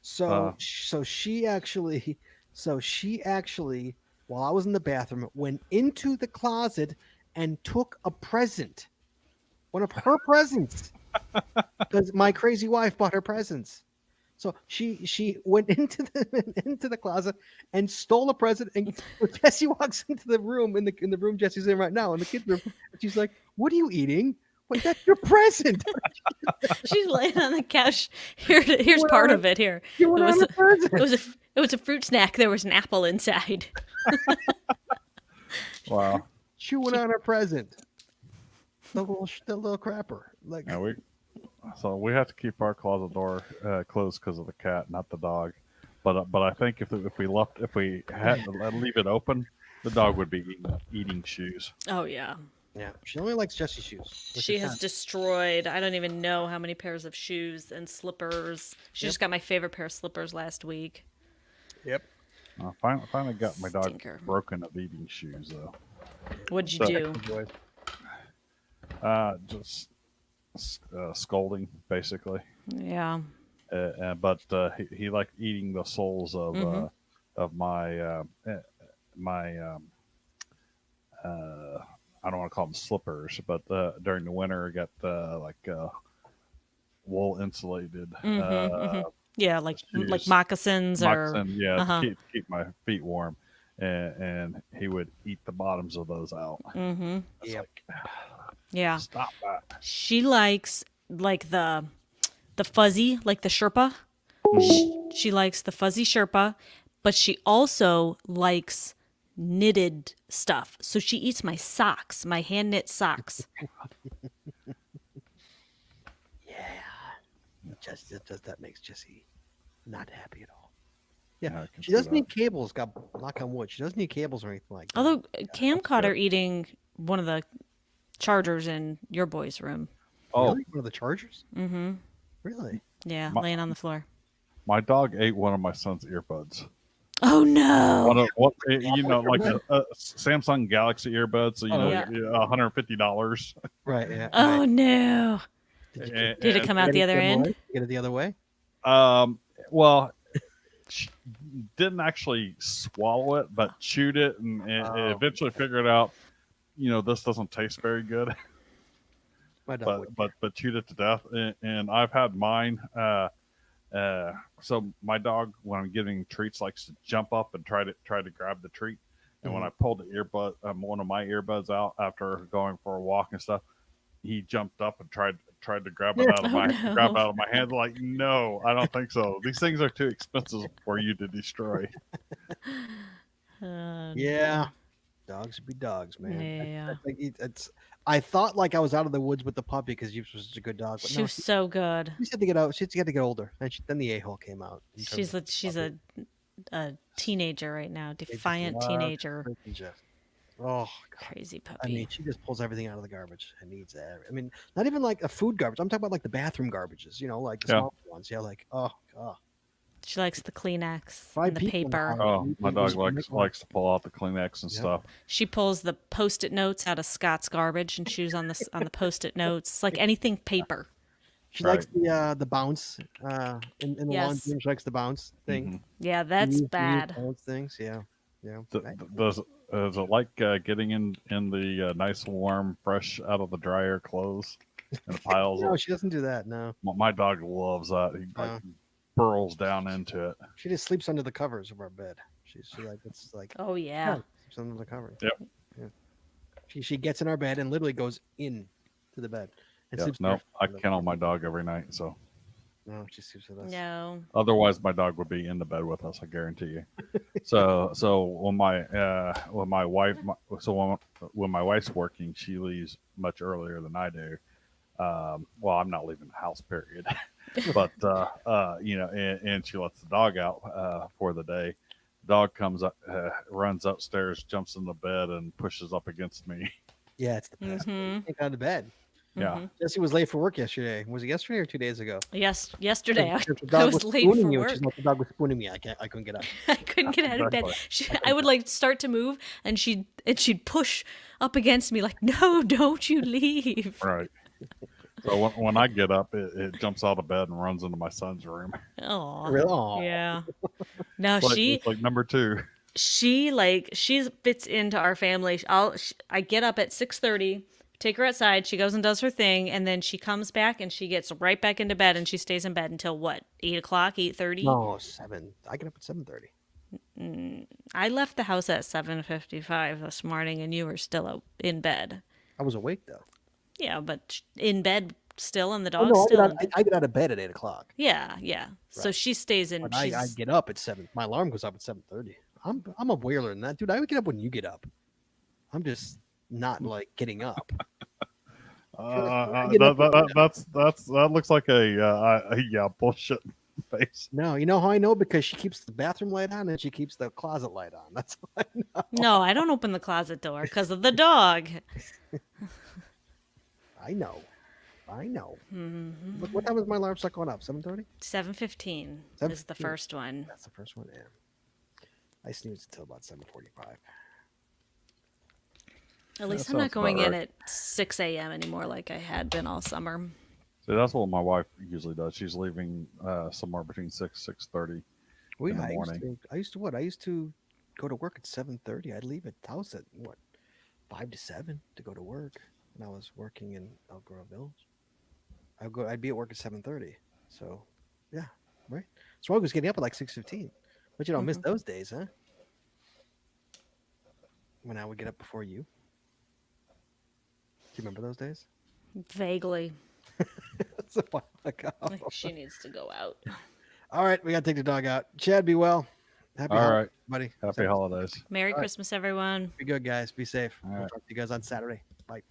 So she actually while I was in the bathroom went into the closet and took a present. One of her presents. Because my crazy wife bought her presents. So she went into the closet and stole a present, and Jesse walks into the room in the room Jesse's in right now in the kids' room, and she's like, "What are you eating?" Wait, that's your present. She's laying on the couch. Here's What part are- of it. Here, You it went was on a present. it was a fruit snack. There was an apple inside. Wow. Chewing on her present. The little crapper. Like Yeah, we have to keep our closet door closed because of the cat, not the dog. But I think if we had to leave it open, the dog would be eating shoes. Oh yeah, yeah, she only likes Jesse's shoes. which she is has sad. destroyed. I don't even know how many pairs of shoes and slippers. She just got my favorite pair of slippers last week. Yep. I finally got my dog Stinker. broken of eating shoes though. What'd you So- do? Boys. Just scolding basically. Yeah. But he liked eating the soles of my I don't want to call them slippers, but during the winter I got wool insulated Yeah, like shoes. moccasins or moccasin, yeah, Uh-huh. to keep my feet warm. and he would eat the bottoms of those out. Mm-hmm. It's Yep. like, Yeah. stop that. She likes like the fuzzy, like the Sherpa. She likes the fuzzy Sherpa, but she also likes knitted stuff. So she eats my socks, my hand knit socks. Just that makes Jessie not happy at all. Yeah, Yeah, I can she see doesn't that. need cables. God, knock on wood. She doesn't need cables or anything like that. Although Cam that's caught good. her eating one of the chargers in your boy's room. Oh, Really? One of the chargers? Mm-hmm. Really? Yeah, My- laying on the floor. my dog ate one of my son's earbuds. Oh no! One of what like a Samsung Galaxy earbuds. So Oh, yeah. $150. Right. Yeah. Oh right. no! And, Did it come out Get the it other the end? way? Get it the other way? Well, she didn't actually swallow it, but chewed it and Oh. eventually figured out, this doesn't taste very good. My dog would. but chewed it to death. And I've had mine. So my dog, when I'm giving treats, likes to jump up and try to grab the treat. And when I pulled the one of my earbuds out after going for a walk and stuff, he jumped up and tried to grab it out of my hand. Like, no, I don't think so. These things are too expensive for you to destroy. Yeah. Dogs be dogs, man. Yeah. I thought like I was out of the woods with the puppy because she was such a good dog. But She no, was so good. she had to get out. She had to get older. Then the a-hole came out. in terms She's of a teenager right now, just defiant love teenager, freaking Jeff. Oh, God. crazy I puppy. mean, she just pulls everything out of the garbage and eats it. I mean, not even like a food garbage. I'm talking about like the bathroom garbages, like the Yeah. small ones. Yeah, like, oh, God. She likes the Kleenex Five and the people in the paper. house. Oh, my dog We likes to pull out the Kleenex and Yep. stuff. She pulls the Post-it notes out of Scott's garbage and chews on the Post-it notes. It's like anything paper. She Right. likes the bounce in the Yes. laundry. She likes the bounce thing. Mhm. Yeah, that's Reuse bad. Bounce things. Yeah. Does it like getting in the nice, warm, fresh, out of the dryer clothes and the piles? No, she doesn't do that. No, My dog loves that. He like burrows down into it. she just sleeps under the covers of our bed. She like it's like Oh yeah. sleeps under the covers. Yep. Yeah. She gets in our bed and literally goes in to the bed and Yeah, sleeps. no, barefoot I under the kennel my covers. dog every night. So No, she sleeps with us. No. otherwise, my dog would be in the bed with us. I guarantee you. So when my wife, when my wife's working, she leaves much earlier than I do. Well, I'm not leaving the house, period. But and she lets the dog out for the day. Dog comes up, runs upstairs, jumps in the bed, and pushes up against me. Yeah, it's the best. Mhm. Can't get out of bed. Yeah, Jesse was late for work yesterday. Was it yesterday or 2 days ago? Yes, yesterday The I dog was late spooning for you. work. She's like, the dog was spooning me. I couldn't get up. I couldn't get out of bed. Exactly. I would like start to move, and she'd push up against me like, "No, don't you leave." right. So when I get up, it jumps out of bed and runs into my son's room. Oh, Really? Aw. yeah. No, It's like number 2. she fits into our family. I get up at 6:30, take her outside. She goes and does her thing, and then she comes back and she gets right back into bed, and she stays in bed until what, 8:00, 8:30. No, 7. I get up at 7:30. I left the house at 7:55 this morning, and you were still in bed. I was awake though. Yeah, but in bed still, and the Oh, dog's no, still. I get out of bed at 8:00. Yeah, yeah. So Right. she stays in. But I get up at 7. My alarm goes up at 7:30. I'm up way earlier than that, dude. I would get up when you get up. I'm just not like getting up. That looks like a bullshit face. No, you know how I know? Because she keeps the bathroom light on and she keeps the closet light on. That's how I know. No, I don't open the closet door because of the dog. I know. Mm-hmm. What time was my alarm clock going up? 7:30? 7:15 is the 7:15. first one. That's the first one. Yeah. I snoozed until about 7:45. At least That I'm not sounds going about in right. at 6 a.m. anymore like I had been all summer. So that's what my wife usually does. She's leaving somewhere between 6:30 Well, in the yeah, morning. I used to what? I used to go to work at 7:30. I'd leave at the house at what, 5 to 7 to go to work when I was working in Elk Grove Village. I'd be at work at 7:30. So, yeah, right. So I was getting up at like 6:15. But you don't miss those days, huh? when I would get up before you. Do you remember those days? Vaguely. That's a while ago. Like she needs to go out. All right, we got to take the dog out. Chad, be well. Happy All holidays, right. buddy. Happy holidays. Merry All right. Christmas, everyone. Be good, guys. Be safe. All We'll right. talk to you guys on Saturday.